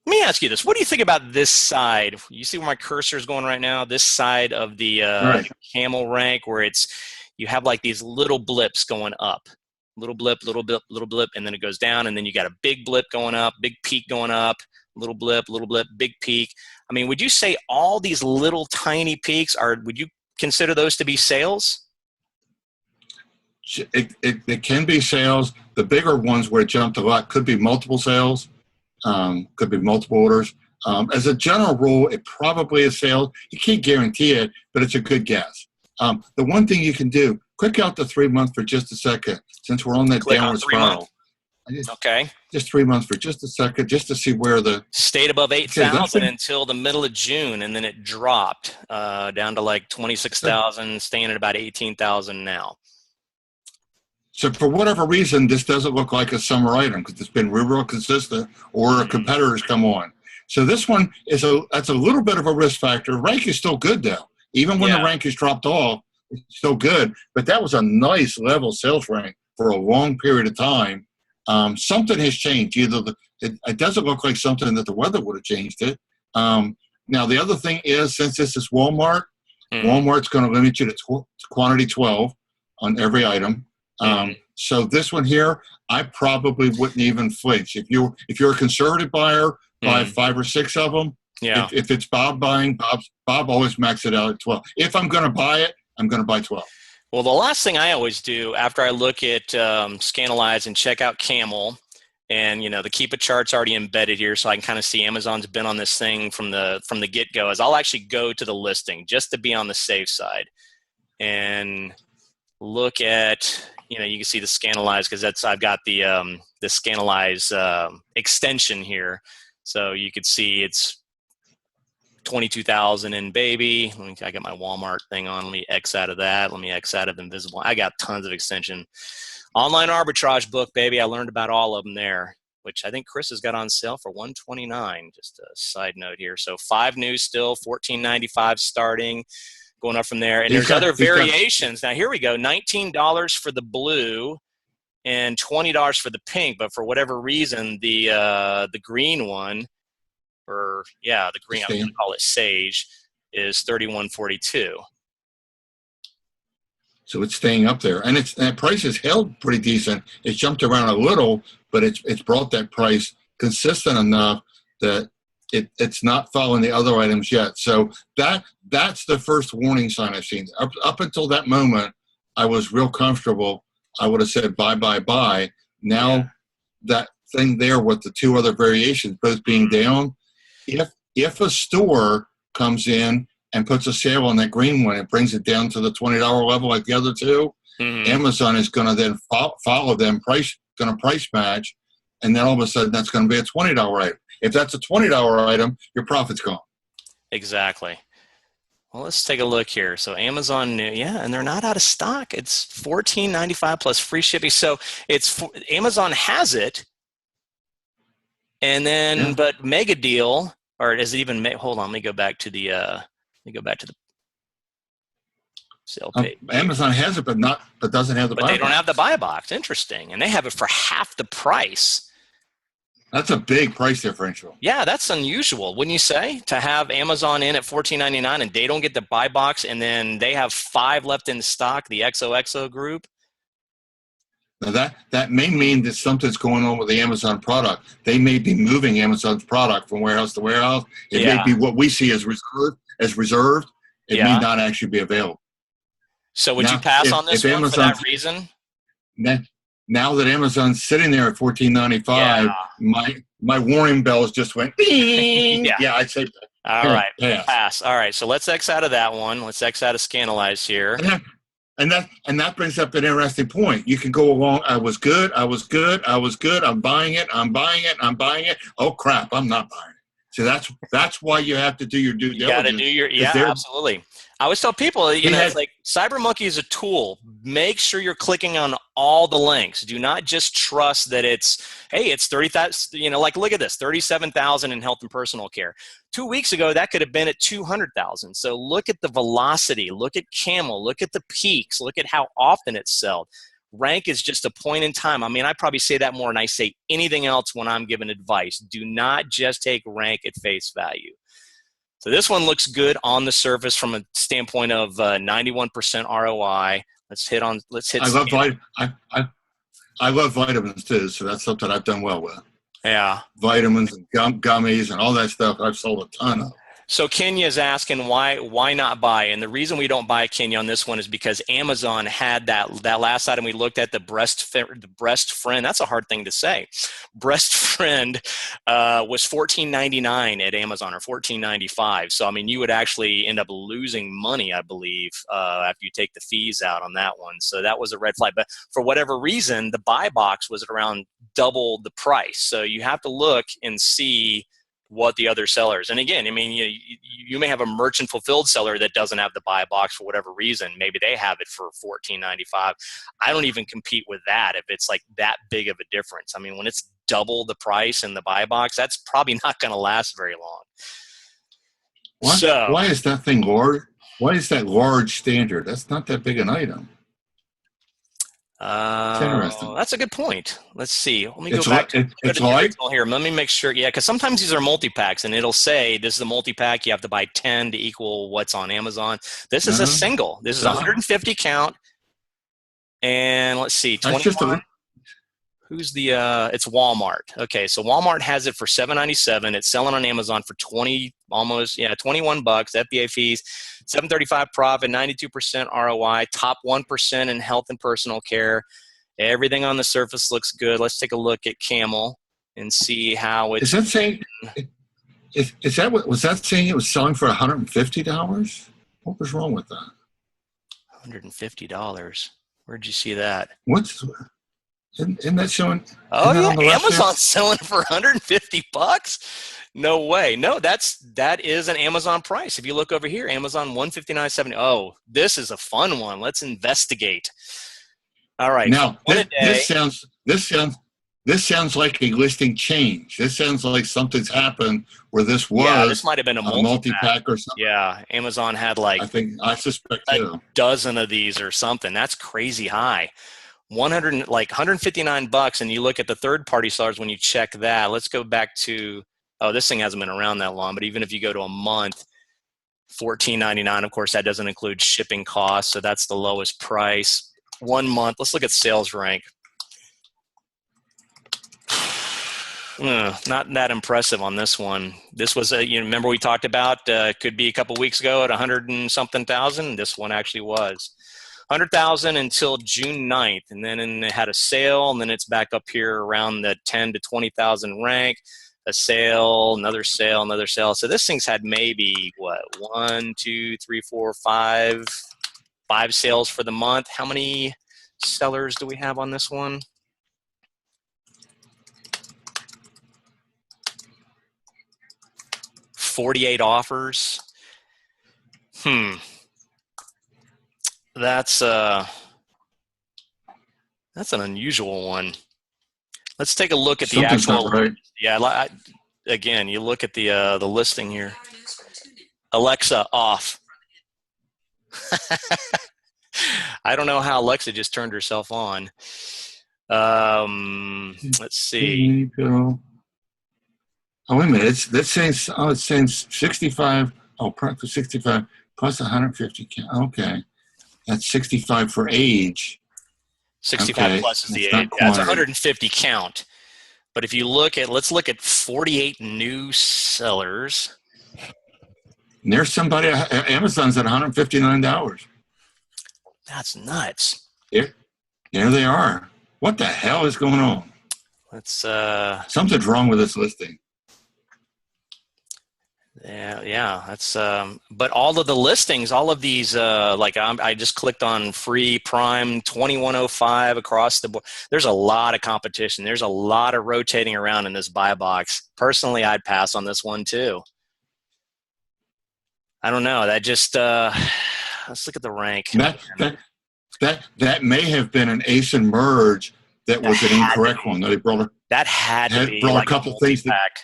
Let me ask you this. What do you think about this side? You see where my cursor is going right now? This side of the Camel rank, where you have like these little blips going up. Little blip, little blip, little blip, and then it goes down, and then you got a big blip going up, big peak going up, little blip, big peak. I mean, would you say all these little tiny peaks would you consider those to be sales? It can be sales. The bigger ones where it jumped a lot could be multiple sales, could be multiple orders. As a general rule, it probably is sales. You can't guarantee it, but it's a good guess. The one thing you can do, click out the 3 month for just a second, since we're on that downward spiral. Okay. Just 3 months for just a second, just to see where the stayed above 8,000 until the middle of June, and then it dropped down to like 26,000, staying at about 18,000 now. So for whatever reason, this doesn't look like a summer item because it's been real consistent, or a competitor's come on. So this one that's a little bit of a risk factor. Rank is still good though. Even when the rank is dropped off, it's still good. But that was a nice level sales rank for a long period of time. Something has changed. Either it doesn't look like something that the weather would have changed it. Now the other thing is, since this is Walmart, Walmart's going to limit you to quantity 12 on every item. So this one here, I probably wouldn't even flinch. If you're a conservative buyer, buy 5 or 6 of them. Yeah. If it's Bob buying, Bob always maxes it out at 12. If I'm going to buy it, I'm going to buy 12. Well, the last thing I always do after I look at Scanalyze and check out Camel, and the Keep It chart's already embedded here, so I can kind of see Amazon's been on this thing from the get-go, is I'll actually go to the listing just to be on the safe side and look at, you can see the Scanalyze, because I've got the Scanalyze extension here, so you could see it's 22,000 in baby. I got my Walmart thing on. Let me X out of that. Let me X out of invisible. I got tons of extension. Online arbitrage book, baby. I learned about all of them there, which I think Chris has got on sale for $129. Just a side note here. So 5 new still, $14.95 starting, going up from there. And there's other variations. Now here we go. $19 for the blue and $20 for the pink. But for whatever reason, the green one, the green, I'm going to call it Sage, is $31.42. So it's staying up there, and that price is held pretty decent. It's jumped around a little, but it's brought that price consistent enough that it's not following the other items yet. So that's the first warning sign I've seen. Up until that moment, I was real comfortable. I would have said buy, buy, buy. Now that thing there with the 2 other variations both being down. If a store comes in and puts a sale on that green one, it brings it down to the $20 level like the other 2. Amazon is going to then follow them, price match, and then all of a sudden that's going to be a $20 item. If that's a $20 item, your profit's gone. Exactly. Well, let's take a look here. So Amazon, and they're not out of stock. It's $14.95 plus free shipping. So Amazon has it. And then, but mega deal, or is it even? Hold on, let me go back to the sale page. Amazon has it, but doesn't have the. But buy they don't box. have the buy box. Interesting, and they have it for half the price. That's a big price differential. Yeah, that's unusual, wouldn't you say? To have Amazon in at $14.99 and they don't get the buy box, and then they have 5 left in stock. The XOXO group. Now that may mean that something's going on with the Amazon product. They may be moving Amazon's product from warehouse to warehouse. It may be what we see as reserved. It may not actually be available. So would you pass on this one for that reason? Now that Amazon's sitting there at $14.95, my warning bells just went ding. I'd say all right, pass. All right, so let's X out of that one. Let's X out of Scanalyze here. And that brings up an interesting point. You can go along. I was good. I'm buying it. Oh crap! I'm not buying it. So that's why you have to do your due diligence. You got to do your absolutely. I always tell people, it's like CyberMonkey is a tool. Make sure you're clicking on all the links. Do not just trust that it's 30,000. Like look at this, 37,000 in health and personal care. 2 weeks ago, that could have been at 200,000. So look at the velocity. Look at Camel. Look at the peaks. Look at how often it's sold. Rank is just a point in time. I mean, I probably say that more than I say anything else when I'm giving advice. Do not just take rank at face value. So this one looks good on the surface from a standpoint of 91% ROI. Let's hit. I love vitamins too, so that's something I've done well with. Yeah, vitamins and gummies and all that stuff. I've sold a ton of. So Kenya is asking why not buy? And the reason we don't buy Kenya on this one is because Amazon had that last item we looked at, the breast friend. That's a hard thing to say. Breast friend was $14.99 at Amazon, or $14.95. So I mean, you would actually end up losing money, I believe, after you take the fees out on that one. So that was a red flag. But for whatever reason, the buy box was around double the price. So you have to look and see what the other sellers. And again, I mean, you may have a merchant fulfilled seller that doesn't have the buy box for whatever reason. Maybe they have it for $14.95. I don't even compete with that if it's like that big of a difference. I mean, when it's double the price in the buy box, that's probably not going to last very long. Why is that thing large? Why is that large standard? That's not that big an item. It's interesting. That's a good point. Let's see. Let me it's go back to it's the like original here. Let me make sure. Yeah, because sometimes these are multi-packs, and it'll say this is a multi-pack. You have to buy 10 to equal what's on Amazon. This is a single. This is 150 count. And let's see, 21. Who's the? It's Walmart. Okay, so Walmart has it for $7.97. It's selling on Amazon for $21. FBA fees, $7.35 profit, 92% ROI, top 1% in health and personal care. Everything on the surface looks good. Let's take a look at Camel and see how it's. Is that saying? Is that what was that saying? It was selling for $150. What was wrong with that? $150. Where'd you see that? Isn't that showing? Oh yeah, Amazon's selling for $150. No way. No, that is an Amazon price. If you look over here, Amazon $159.70. Oh, this is a fun one. Let's investigate. All right. Now this sounds like a listing change. This sounds like something's happened where this might have been a multi-pack or something. Yeah, Amazon had I suspect a dozen of these or something. That's crazy high. $159, and you look at the third-party sellers when you check that. Let's go back to, this thing hasn't been around that long, but even if you go to a month, $14.99. Of course, that doesn't include shipping costs, so that's the lowest price. 1 month. Let's look at sales rank. Not that impressive on this one. This was remember we talked about could be a couple weeks ago at 100 and something thousand. This one actually was 100,000 until June 9th, and then it had a sale, and then it's back up here around the 10 to 20,000 rank. A sale, another sale, another sale. So this thing's had maybe 1, 2, 3, 4, 5 sales for the month. How many sellers do we have on this one? $48 offers. That's an unusual one. Let's take a look at the actual. Right. Yeah, again, you look at the listing here. Alexa off. I don't know how Alexa just turned herself on. Let's see. Oh, wait a minute. It's saying 65. Oh, practice 65 plus 150. Okay. That's 65 for age. 65 plus is the age. That's 150 count. But if you let's look at 48 new sellers. And there's somebody, Amazon's at $159. That's nuts. There they are. What the hell is going on? Something's wrong with this listing. Yeah, that's but all of the listings, all of these I just clicked on free prime 2105 across the board. There's a lot of competition. There's a lot of rotating around in this buy box. Personally, I'd pass on this one too. I don't know. That just let's look at the rank. That may have been an ace and merge that was an incorrect one. They brought a couple things that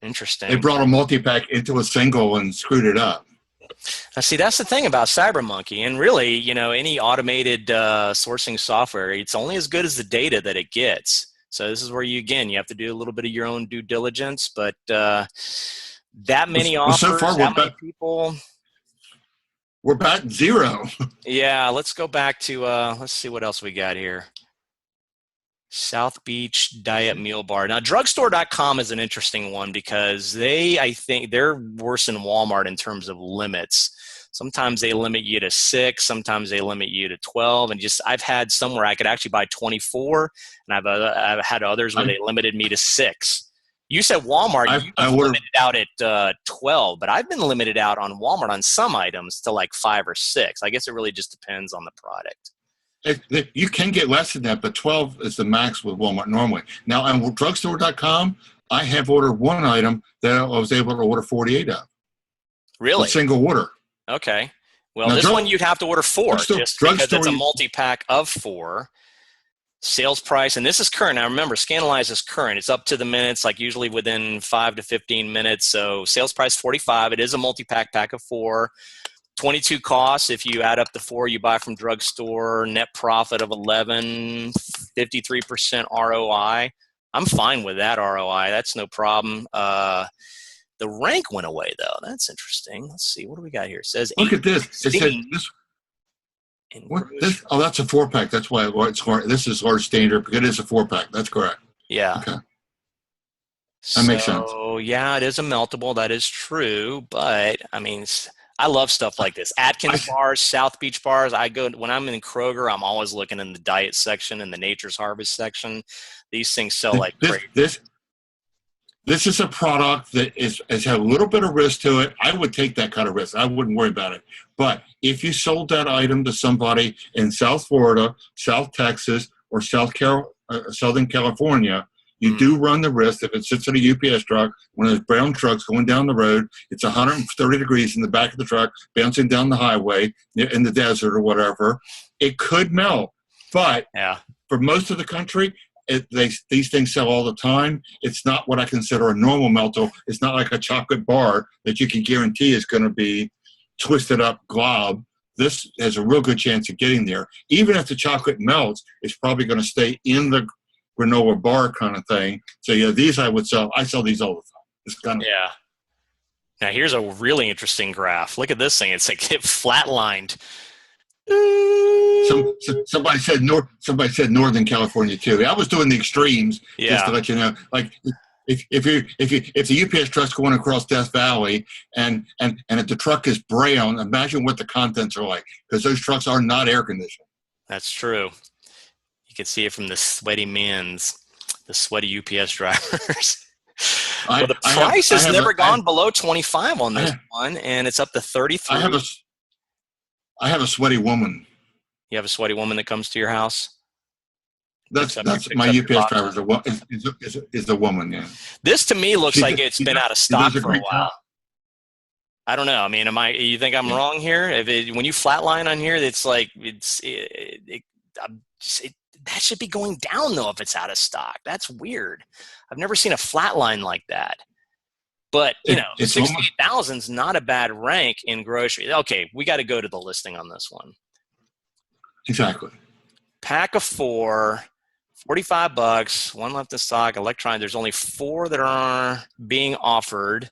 interesting. They brought a multi-pack into a single and screwed it up. Now, see, that's the thing about CyberMonkey, and really, any automated sourcing software, it's only as good as the data that it gets. So this is where you have to do a little bit of your own due diligence, but that many offers, so far, that many people. We're back zero. Yeah, let's go back to, let's see what else we got here. South Beach Diet Meal Bar. Now, drugstore.com is an interesting one because I think they're worse than Walmart in terms of limits. Sometimes they limit you to 6, sometimes they limit you to 12. And I've had somewhere I could actually buy 24, and I've had others where they limited me to 6. You said Walmart, you were limited out at 12, but I've been limited out on Walmart on some items to like 5 or 6. I guess it really just depends on the product. You can get less than that, but 12 is the max with Walmart normally. Now, on drugstore.com, I have ordered one item that I was able to order 48 of. Really? A single order. Okay. Well, now, this one you'd have to order 4 just because it's a multi-pack of 4. Sales price, and this is current. Now, remember, Scandalize is current. It's up to the minutes, like usually within 5 to 15 minutes. So sales price $45. It is a multi-pack pack of 4. 22 costs if you add up the 4 you buy from drugstore, net profit of 11, 53% ROI. I'm fine with that ROI. That's no problem. The rank went away though. That's interesting. Let's see. What do we got here? It says look at this. It says this. Oh, that's a 4-pack. That's why it's hard. This is large standard because it is a 4-pack. That's correct. Yeah. Okay. That makes sense. Oh, yeah, it is a meltable. That is true. But I mean, I love stuff like this. Atkins bars, South Beach bars. When I'm in Kroger, I'm always looking in the diet section and the Nature's Harvest section. These things sell like crazy. This is a product that has had a little bit of risk to it. I would take that kind of risk. I wouldn't worry about it. But if you sold that item to somebody in South Florida, South Texas, or Southern California, you do run the risk if it sits in a UPS truck, one of those brown trucks going down the road, it's 130 degrees in the back of the truck, bouncing down the highway in the desert or whatever, it could melt. But for most of the country, these things sell all the time. It's not what I consider a normal melto. It's not like a chocolate bar that you can guarantee is going to be twisted up glob. This has a real good chance of getting there. Even if the chocolate melts, it's probably going to stay in the granola bar kind of thing. So yeah, these I would sell. I sell these all the time. It's kind of Now here's a really interesting graph. Look at this thing. It's like it flatlined. Somebody said Northern California too. I was doing the extremes just to let you know. Like if the UPS truck's going across Death Valley and if the truck is brown, imagine what the contents are like, because those trucks are not air conditioned. That's true. You can see it from the sweaty UPS drivers. Well, the price has never gone below 25 on this one, and it's up to 33. I have a sweaty woman. You have a sweaty woman that comes to your house? That's my UPS driver is a woman, yeah. This to me looks like it's been out of stock for a while. I don't know. I mean, you think I'm wrong here? When you flatline on here, it's like that should be going down though if it's out of stock. That's weird. I've never seen a flatline like that. But, 68,000 is not a bad rank in grocery. Okay, we got to go to the listing on this one. Exactly. Pack of 4, $45, one left in stock, electronic. There's only 4 that are being offered.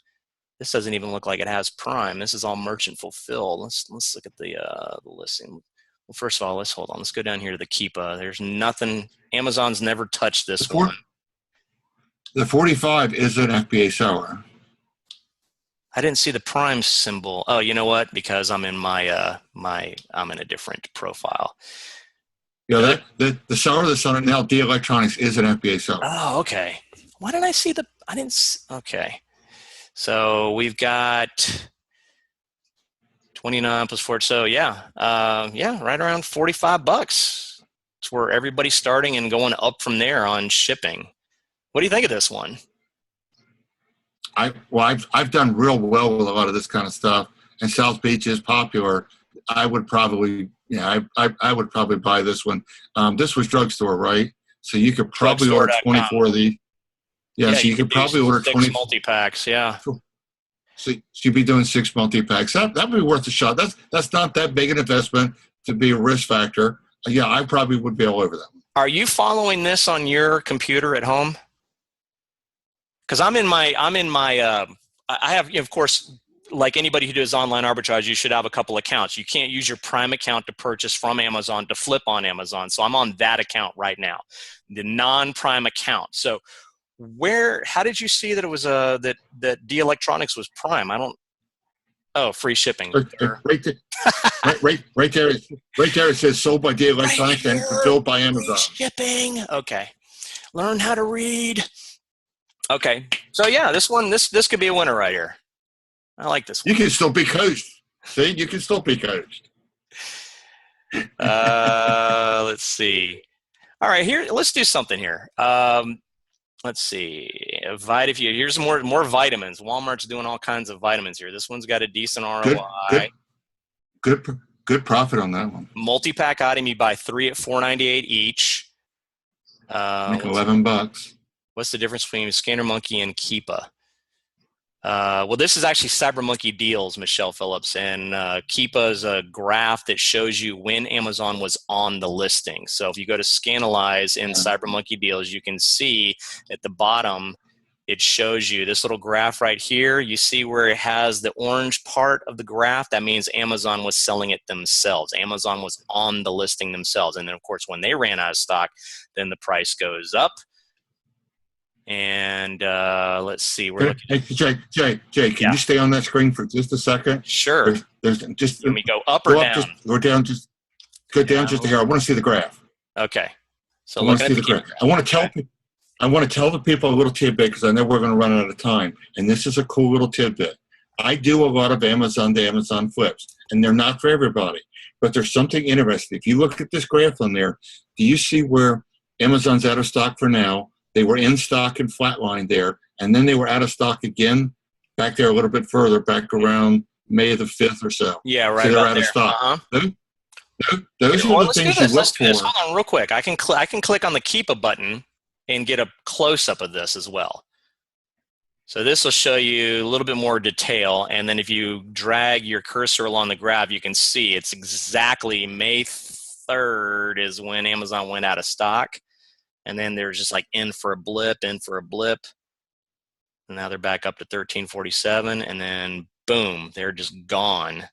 This doesn't even look like it has Prime. This is all merchant fulfilled. Let's look at the listing. Well, first of all, let's go down here to the Keepa. There's nothing. Amazon's never touched this one. The 45 is an FBA seller. I didn't see the Prime symbol. Oh, you know what? Because I'm in I'm in a different profile. Yeah, the seller that's on it now, D Electronics, is an FBA seller. Oh, okay. Why didn't I see okay. So we've got 29 plus 4. So right around $45. It's where everybody's starting and going up from there on shipping. What do you think of this one? I've done real well with a lot of this kind of stuff, and South Beach is popular. I would probably I would probably buy this one. This was drugstore, right? So you could probably order 24 of these. Yeah, so you could probably order 20 multi-packs. Yeah. So you'd be doing 6 multi-packs. That would be worth a shot. That's not that big an investment to be a risk factor. Yeah, I probably would be all over that. Are you following this on your computer at home? Because I have, of course, like anybody who does online arbitrage, you should have a couple accounts. You can't use your Prime account to purchase from Amazon to flip on Amazon. So I'm on that account right now, the non-Prime account. So how did you see that it was that D Electronics was Prime? Free shipping. Right there, right there. It says sold by D Electronics and fulfilled by Amazon. Shipping. Okay. Learn how to read. Okay. So yeah, this could be a winner right here. I like this one. You can still be coached. See, you can still be coached. Let's see. All right, here. Let's do something here. Let's see. Here's more vitamins. Walmart's doing all kinds of vitamins here. This one's got a decent ROI. Good profit on that one. Multi-pack item, you buy 3 at $4.98 each. Make $11. What's the difference between Scanner Monkey and Keepa? Well, this is actually Cyber Monkey Deals, Michelle Phillips, and Keepa is a graph that shows you when Amazon was on the listing. So if you go to Scanalyze in Cyber Monkey Deals, you can see at the bottom, it shows you this little graph right here. You see where it has the orange part of the graph? That means Amazon was selling it themselves. Amazon was on the listing themselves. And then, of course, when they ran out of stock, then the price goes up. And let's see. We're looking. Hey, Jay, can you stay on that screen for just a second? Sure. There's just. Let me go up or down? Go down just. Go down just here. I want to see the graph. Okay. So I want to see the graph. I want to tell the people a little tidbit because I know we're going to run out of time. And this is a cool little tidbit. I do a lot of Amazon to Amazon flips, and they're not for everybody. But there's something interesting. If you look at this graph on there, do you see where Amazon's out of stock for now? They were in stock and flatlined there, and then they were out of stock again back there a little bit further, back around May the 5th or so. Yeah, right. So they're out there. of stock. Uh-huh. Those are the things you look for. Hold on real quick. I can click on the Keepa button and get a close-up of this as well. So this will show you a little bit more detail, and then if you drag your cursor along the graph, you can see it's exactly May 3rd is when Amazon went out of stock. And then they're just like in for a blip. And now they're back up to 1347. And then boom, they're just gone.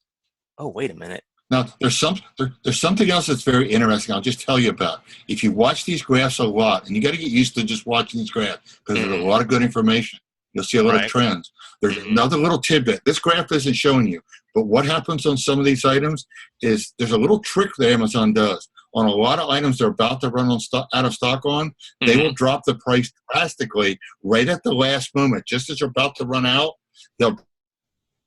Oh, wait a minute. Now, there's something else that's very interesting I'll just tell you about. If you watch these graphs a lot, and you got to get used to just watching these graphs because there's a lot of good information. You'll see a lot of trends. There's another little tidbit. This graph isn't showing you. But what happens on some of these items is there's a little trick that Amazon does. On a lot of items they're about to run out of stock on, they will drop the price drastically right at the last moment. Just as they're about to run out, they'll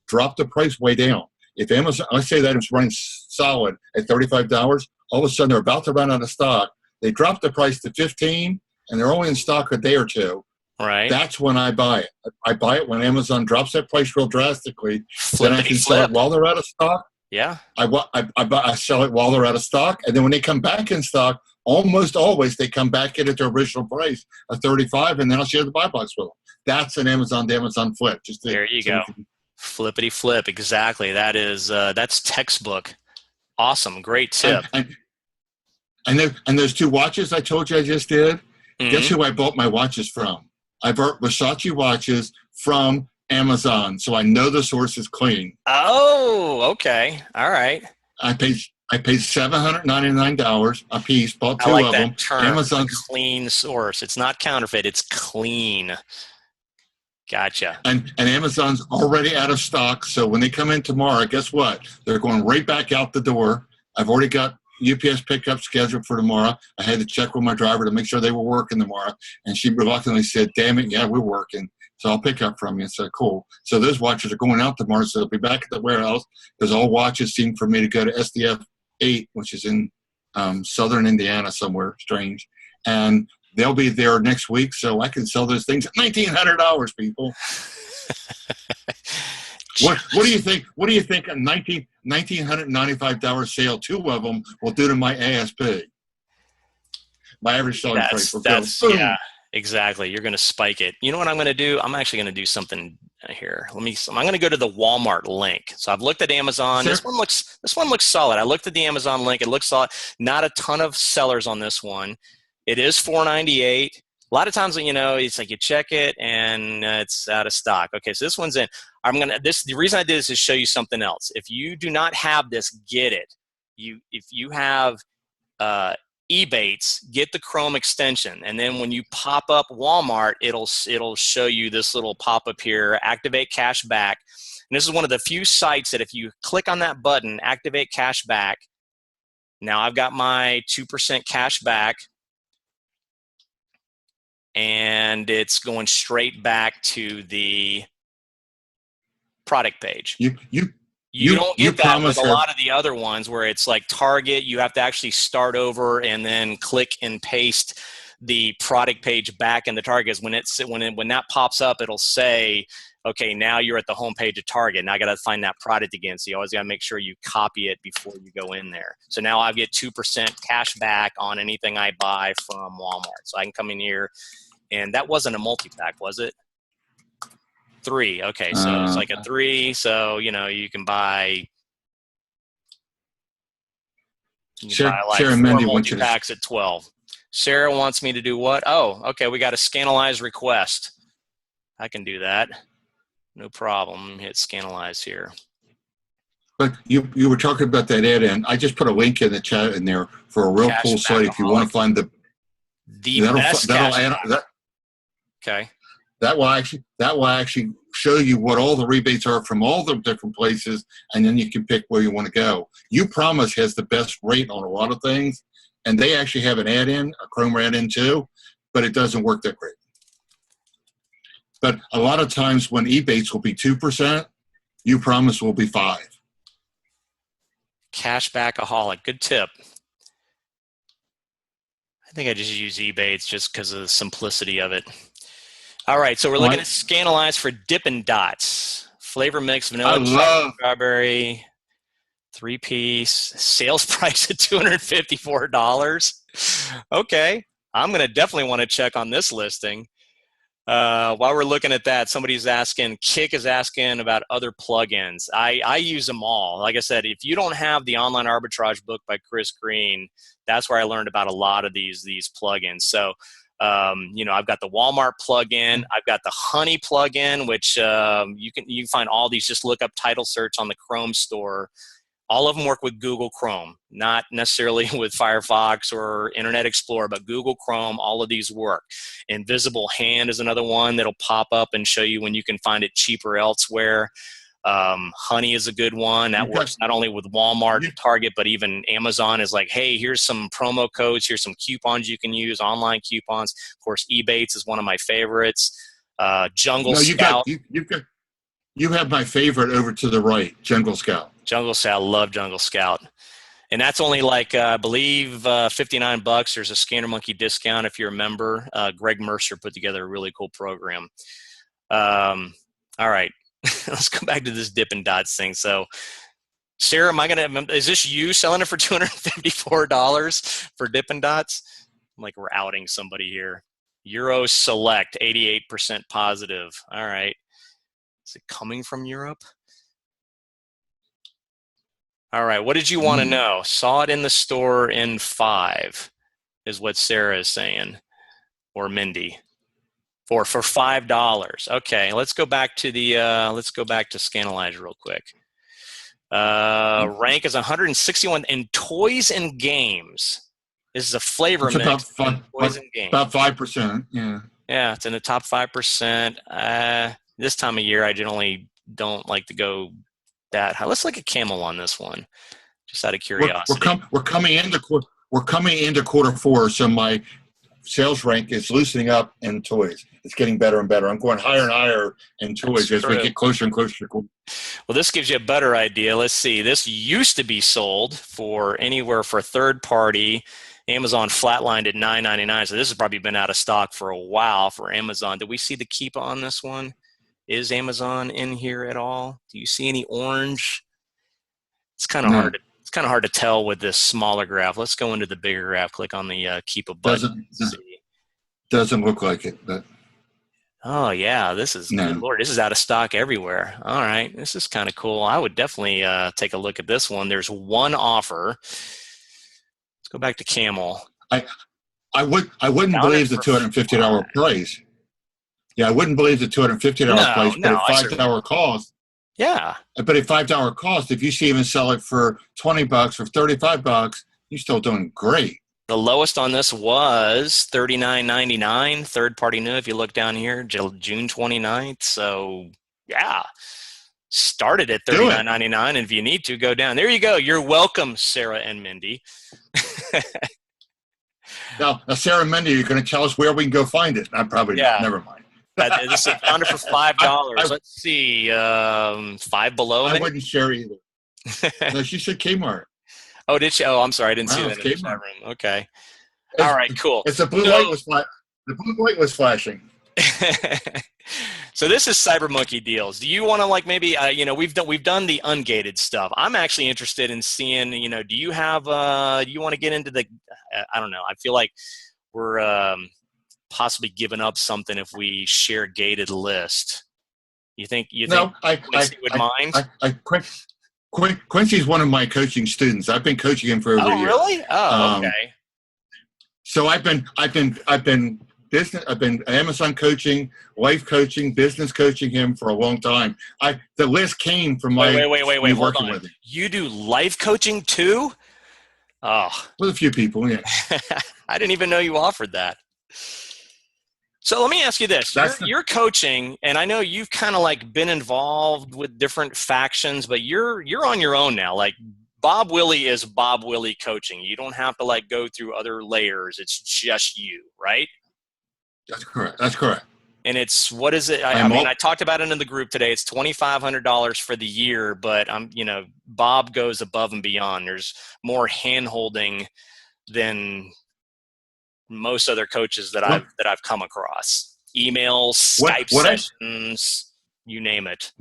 drop the price way down. If Amazon, let's say that it's running solid at $35, all of a sudden they're about to run out of stock. They drop the price to $15, and they're only in stock a day or two. Right. That's when I buy it. I buy it when Amazon drops that price real drastically. Then I can sell it while they're out of stock. Yeah. I sell it while they're out of stock, and then when they come back in stock, almost always they come back in at their original price of $35, and then I'll share the buy box with them. That's an Amazon to Amazon flip. There you go. Flippity flip. Exactly. That is that's textbook. Awesome. Great tip. And those 2 watches I told you I just did. Guess who I bought my watches from? I bought Versace watches from Amazon, so I know the source is clean. Oh, okay. All right. I paid $799 a piece, bought 2 of them. Term, Amazon's clean source. It's not counterfeit, it's clean. Gotcha. And Amazon's already out of stock, so when they come in tomorrow, guess what? They're going right back out the door. I've already got UPS pickup scheduled for tomorrow. I had to check with my driver to make sure they were working tomorrow, and she reluctantly said, "Damn it, yeah, we're working. So I'll pick up from you." So cool. So those watches are going out tomorrow, so they'll be back at the warehouse because all watches seem for me to go to SDF 8, which is in southern Indiana somewhere strange. And they'll be there next week, so I can sell those things at $1,900, people. What do you think? What do you think a $1,995 sale, 2 of them, will do to my ASP? My average selling price will go boom. Yeah. Exactly. You're going to spike it. You know what I'm going to do? I'm actually going to do something here. I'm going to go to the Walmart link. So I've looked at Amazon. Sure. This one looks solid. I looked at the Amazon link. It looks solid. Not a ton of sellers on this one. It is $4.98. A lot of times, it's like you check it and it's out of stock. Okay, so this one's in. The reason I did this is show you something else. If you do not have this, get it. If you have Ebates, get the Chrome extension, and then when you pop up Walmart, it'll show you this little pop-up here, activate cash back. And this is one of the few sites that if you click on that button, activate cash back, now I've got my 2% cash back, and it's going straight back to the product page. You don't get that with a lot of the other ones where it's like Target. You have to actually start over and then click and paste the product page back in the Target. When that pops up, it'll say, okay, now you're at the home page of Target. Now I got to find that product again. So you always got to make sure you copy it before you go in there. So now I get 2% cash back on anything I buy from Walmart. So I can come in here, and that wasn't a multi-pack, was it? 3. Okay, so it's like a 3. So you can buy. Sarah like 4 Mendy multi-packs at 12. Sarah wants me to do what? Oh, okay. We got a Scanalyze request. I can do that. No problem. Hit Scanalyze here. But you were talking about that add-in. I just put a link in the chat in there for a real cool site if you want to find the best Okay. That will actually show you what all the rebates are from all the different places, and then you can pick where you want to go. You Promise has the best rate on a lot of things, and they actually have an add-in, a Chrome add-in too, but it doesn't work that great. But a lot of times when Ebates will be 2%, You Promise will be 5%. Cashbackaholic. Good tip. I think I just use Ebates just because of the simplicity of it. All right, so we're looking at Scanalyze for Dippin' Dots. Flavor mix, vanilla, strawberry, 3-piece, sales price at $254. Okay, I'm going to definitely want to check on this listing. While we're looking at that, Kick is asking about other plugins. I use them all. Like I said, if you don't have the Online Arbitrage book by Chris Green, that's where I learned about a lot of these plugins. So, I've got the Walmart plugin. I've got the Honey plugin, which you can find all these. Just look up title search on the Chrome store. All of them work with Google Chrome, not necessarily with Firefox or Internet Explorer, but Google Chrome, all of these work. Invisible Hand is another one that'll pop up and show you when you can find it cheaper elsewhere. Honey is a good one. That works not only with Walmart, Target, but even Amazon is like, hey, here's some promo codes. Here's some coupons you can use, online coupons. Of course, Ebates is one of my favorites. Scout. You have my favorite over to the right, Jungle Scout. Jungle Scout, love Jungle Scout. And that's only like, I believe, $59. There's a Scanner Monkey discount if you're a member. Greg Mercer put together a really cool program. All right. Let's go back to this Dippin' Dots thing. So, Sarah, is this you selling it for $254 for Dippin' Dots? I'm like, we're outing somebody here. Euro Select, 88% positive. All right. Is it coming from Europe? All right. What did you want to know? Saw it in the store in 5 is what Sarah is saying, or Mindy. For $5. Okay, let's go back to Scanalyze real quick. Rank is 161 in toys and games. This is a flavor mix. Toys and games. About 5%. Yeah. Yeah, it's in the top 5%. This time of year, I generally don't like to go that high. Let's look at Camel on this one, just out of curiosity. We're coming into quarter 4, so my sales rank is loosening up in toys. It's getting better and better. I'm going higher and higher in toys as we get closer and closer. Well, this gives you a better idea. Let's see. This used to be sold for anywhere for a third party. Amazon flatlined at $9.99, so this has probably been out of stock for a while for Amazon. Did we see the Keepa on this one? Is Amazon in here at all? Do you see any orange? It's kind of hard. It's kind of hard to tell with this smaller graph. Let's go into the bigger graph. Click on the Keepa button. Doesn't look like it, but. Oh yeah, this is good Lord. This is out of stock everywhere. All right, this is kind of cool. I would definitely take a look at this one. There's one offer. Let's go back to Camel. I I wouldn't believe the $250 price. Yeah, I wouldn't believe the $250 price, but at $5 cost. Yeah. But at $5 cost, if you see even sell it for $20 or $35, you're still doing great. The lowest on this was $39.99. Third party new, if you look down here, June 29th. So yeah. Started at $39.99, and if you need to, go down. There you go. You're welcome, Sarah and Mindy. Now, Sarah and Mindy, you're going to tell us where we can go find it. I'm probably not. Never mind. This is found it for $5. Let's see, Five Below. I wouldn't share either. No, she said Kmart. Oh, did she? Oh, I'm sorry, I didn't see that in the chat room. Okay. All right, cool. It's the blue light was the blue light was flashing. So this is Cyber Monkey Deals. Do you want to maybe we've done the ungated stuff. I'm actually interested in seeing do you have do you want to get into the I don't know. I feel like we're possibly giving up something if we share gated list. You think Quincy would mind? Quincy's one of my coaching students. I've been coaching him for over a year. Oh, really? Oh, okay. So I've been Amazon coaching, life coaching, business coaching him for a long time. The list came from my wait, hold on. With him. You do life coaching too? Oh, with a few people, yeah. I didn't even know you offered that. So let me ask you this: you're coaching, and I know you've kind of been involved with different factions, but you're on your own now. Like Bob Willey is Bob Willey coaching. You don't have to go through other layers. It's just you, right? That's correct. And it's, what is it? I talked about it in the group today. It's $2,500 for the year, but Bob goes above and beyond. There's more hand-holding than most other coaches that I've come across. Emails, Skype sessions, you name it.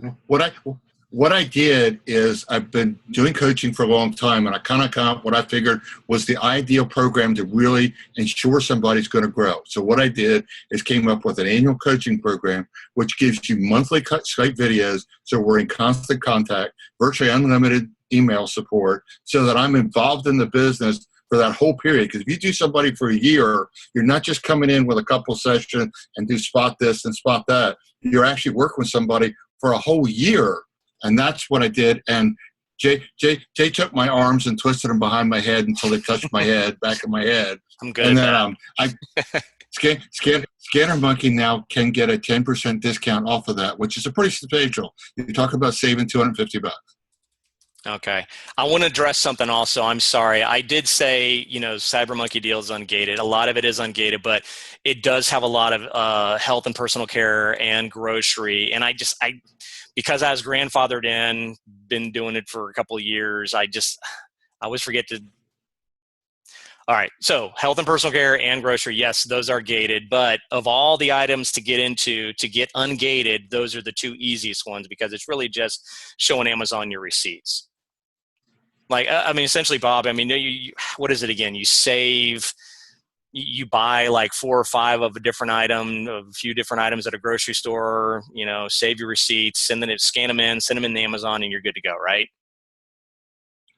What I did is I've been doing coaching for a long time, and I kind of what I figured was the ideal program to really ensure somebody's going to grow. So what I did is came up with an annual coaching program, which gives you monthly Skype videos, so we're in constant contact, virtually unlimited email support, so that I'm involved in the business for that whole period. Because if you do somebody for a year, you're not just coming in with a couple sessions and do spot this and spot that. You're actually working with somebody for a whole year. And that's what I did. And Jay took my arms and twisted them behind my head until they touched my head, back of my head. I'm good. And then Scanner Monkey now can get a 10% discount off of that, which is a pretty substantial. You talk about saving $250. Okay. I want to address something also. I'm sorry. I did say, Cyber Monkey Deals ungated. A lot of it is ungated, but it does have a lot of health and personal care and grocery. And because I was grandfathered in, been doing it for a couple of years, I always forget to. All right. So health and personal care and grocery, yes, those are gated. But of all the items to get into, to get ungated, those are the two easiest ones because it's really just showing Amazon your receipts. Essentially, Bob, what is it again? You save. You buy 4 or 5 of a different item, a few different items at a grocery store, save your receipts, scan them in, send them in Amazon, and you're good to go, right?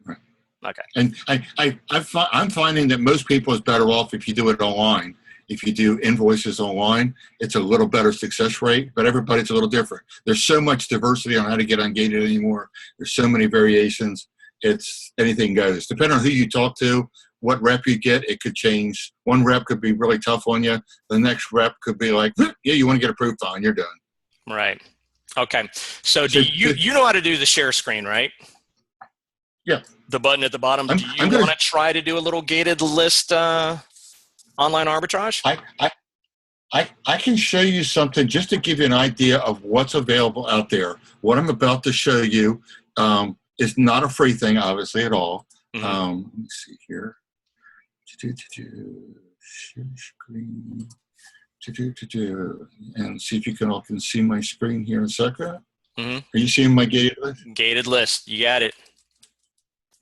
Right. Okay. And I'm finding that most people is better off if you do it online. If you do invoices online, it's a little better success rate, but everybody's a little different. There's so much diversity on how to get ungated anymore. There's so many variations. It's anything goes. Depending on who you talk to, what rep you get, it could change. One rep could be really tough on you. The next rep could be like, yeah, you want to get approved on, you're done. Right. Okay. So you know how to do the share screen, right? Yeah. The button at the bottom. Do you want to try to do a little gated list online arbitrage? I can show you something just to give you an idea of what's available out there. What I'm about to show you is not a free thing, obviously, at all. Mm-hmm. Let me see here. Share screen. And see if you all can see my screen here in a second. Mm-hmm. Are you seeing my gated list? Gated list. You got it.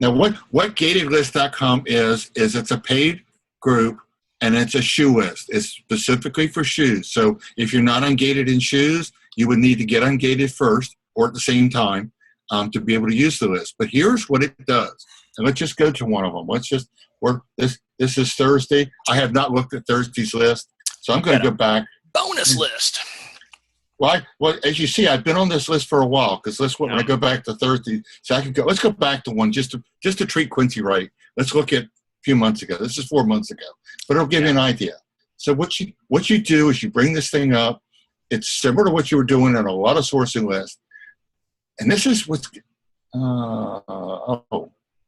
Now, what gatedlist.com is it's a paid group, and it's a shoe list. It's specifically for shoes. So if you're not ungated in shoes, you would need to get ungated first or at the same time. to be able to use the list. But here's what it does. And let's just go to one of them. Let's just work this. This is Thursday. I have not looked at Thursday's list, so I'm going to go back. Bonus list. Well, as you see, I've been on this list for a while because when I go back to Thursday, so I can go. Let's go back to one just to treat Quincy right. Let's look at a few months ago. This is 4 months ago, but it'll give you an idea. So what you do is you bring this thing up. It's similar to what you were doing in a lot of sourcing lists, and this is what's.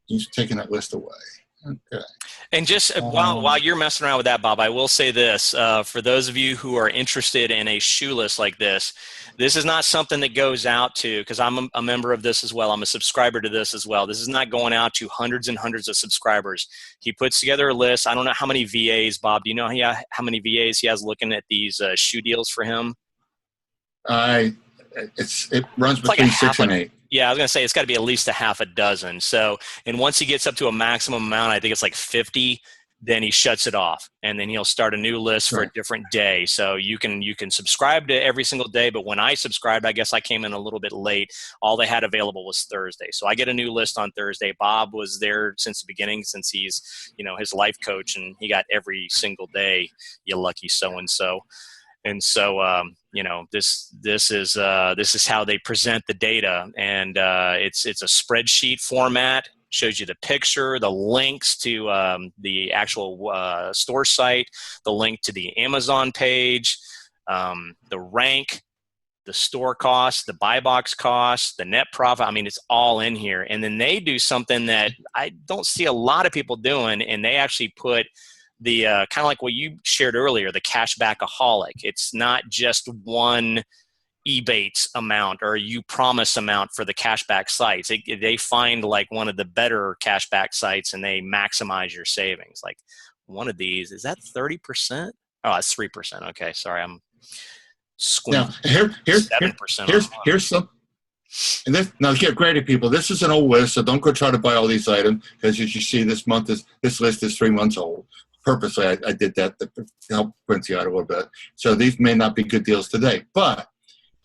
He's taking that list away. Okay. And just while you're messing around with that, Bob, I will say this. For those of you who are interested in a shoe list like this is not something that goes out to, because I'm a member of this as well. I'm a subscriber to this as well. This is not going out to hundreds and hundreds of subscribers. He puts together a list. I don't know how many VAs, Bob. Do you know how many VAs he has looking at these shoe deals for him? It runs between 6 and 8. Yeah, I was going to say it's got to be at least a half a dozen. So, and once he gets up to a maximum amount, I think it's like 50, then he shuts it off, and then he'll start a new list for a different day. So you can subscribe to every single day, but when I subscribed, I guess I came in a little bit late. All they had available was Thursday. So I get a new list on Thursday. Bob was there since the beginning, since he's, his life coach, and he got every single day, you lucky so-and-so. And so, this is how they present the data, and it's a spreadsheet format. Shows you the picture, the links to the actual store site, the link to the Amazon page, the rank, the store cost, the buy box cost, the net profit. I mean, it's all in here. And then they do something that I don't see a lot of people doing, and they actually put the kind of like what you shared earlier, the cashbackaholic. It's not just one Ebates amount or you promise amount for the cashback sites. They find like one of the better cashback sites and they maximize your savings. Like one of these, is that 30%? Oh, it's 3%. Okay, sorry, I'm squinting. Now, here's 7%. Here's some. And now, get granted, people, this is an old list, so don't go try to buy all these items because as you see, this list is 3 months old. Purposely, I did that to help Quincy out a little bit. So these may not be good deals today, but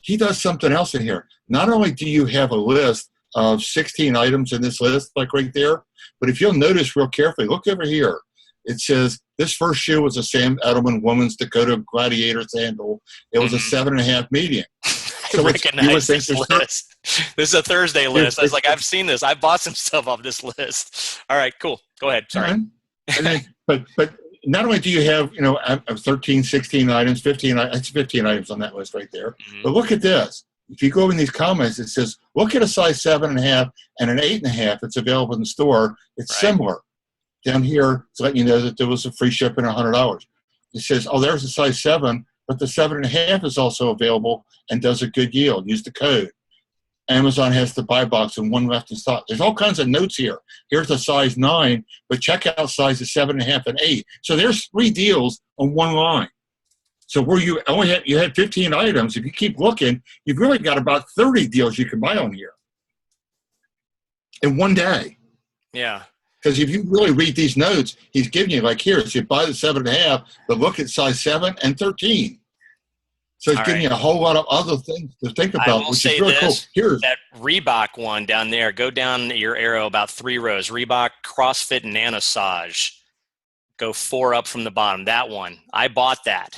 he does something else in here. Not only do you have a list of 16 items in this list, like right there, but if you'll notice real carefully, look over here. It says this first shoe was a Sam Edelman Women's Dakota Gladiator sandal. It was a 7.5 medium. So recognize this list. This is a Thursday list. I was like, I've seen this. I bought some stuff off this list. All right, cool. Go ahead. Sorry. And then, but not only do you have 13, 16 items, 15. It's 15 items on that list right there. Mm-hmm. But look at this. If you go in these comments, it says look at a size 7.5 and an 8.5. It's available in the store. It's similar. Down here, it's letting you know that there was a free shipping, $100. It says, oh, there's a size 7, but the 7.5 is also available and does a good yield. Use the code. Amazon has the buy box and one left in stock. There's all kinds of notes here. Here's a size 9, but checkout size is 7.5 and 8. So there's 3 deals on one line. So where you had 15 items, if you keep looking, you've really got about 30 deals you can buy on here in one day. Yeah. Because if you really read these notes, he's giving you like here, so you buy the 7.5, but look at size 7 and 13. So it's giving you a whole lot of other things to think about, which is really cool. Here's that Reebok one down there. Go down your arrow about 3 rows. Reebok CrossFit Nanosage. Go 4 up from the bottom. That one. I bought that.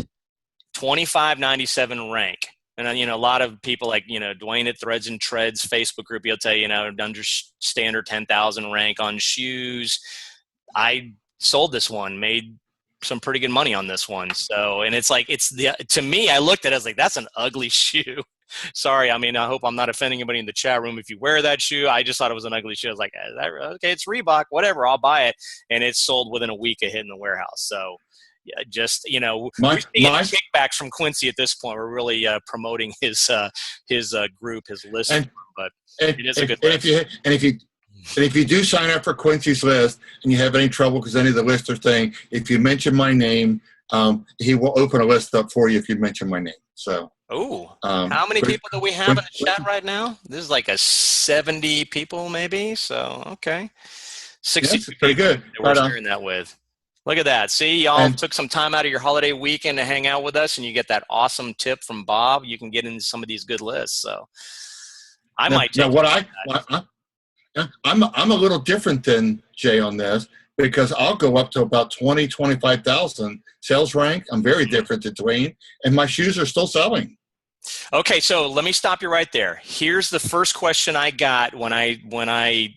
$25.97 rank. And a lot of people like Dwayne at Threads and Treads Facebook group, he'll tell you under standard 10,000 rank on shoes. I sold this one, made some pretty good money on this one. So, and it's like to me, I looked at it, I was like, that's an ugly shoe. Sorry, I hope I'm not offending anybody in the chat room if you wear that shoe. I just thought it was an ugly shoe. I was like, okay, it's Reebok, whatever, I'll buy it. And it's sold within a week of hitting the warehouse. So. Yeah, just we're seeing kickbacks from Quincy at this point. We're really promoting his group, his list. But it is a good list. If you do sign up for Quincy's list and you have any trouble because any of the lists are saying, if you mention my name, he will open a list up for you if you mention my name. So. How many people do we have in the chat right now? This is like 70 people, maybe. So okay, 60. Yes, pretty good. We're sharing that with. Look at that. See, y'all took some time out of your holiday weekend to hang out with us, and you get that awesome tip from Bob. You can get into some of these good lists. So, I might take now I'm a little different than Jay on this because I'll go up to about 20, 25,000 sales rank. I'm very different than Dwayne, and my shoes are still selling. Okay, so let me stop you right there. Here's the first question I got when I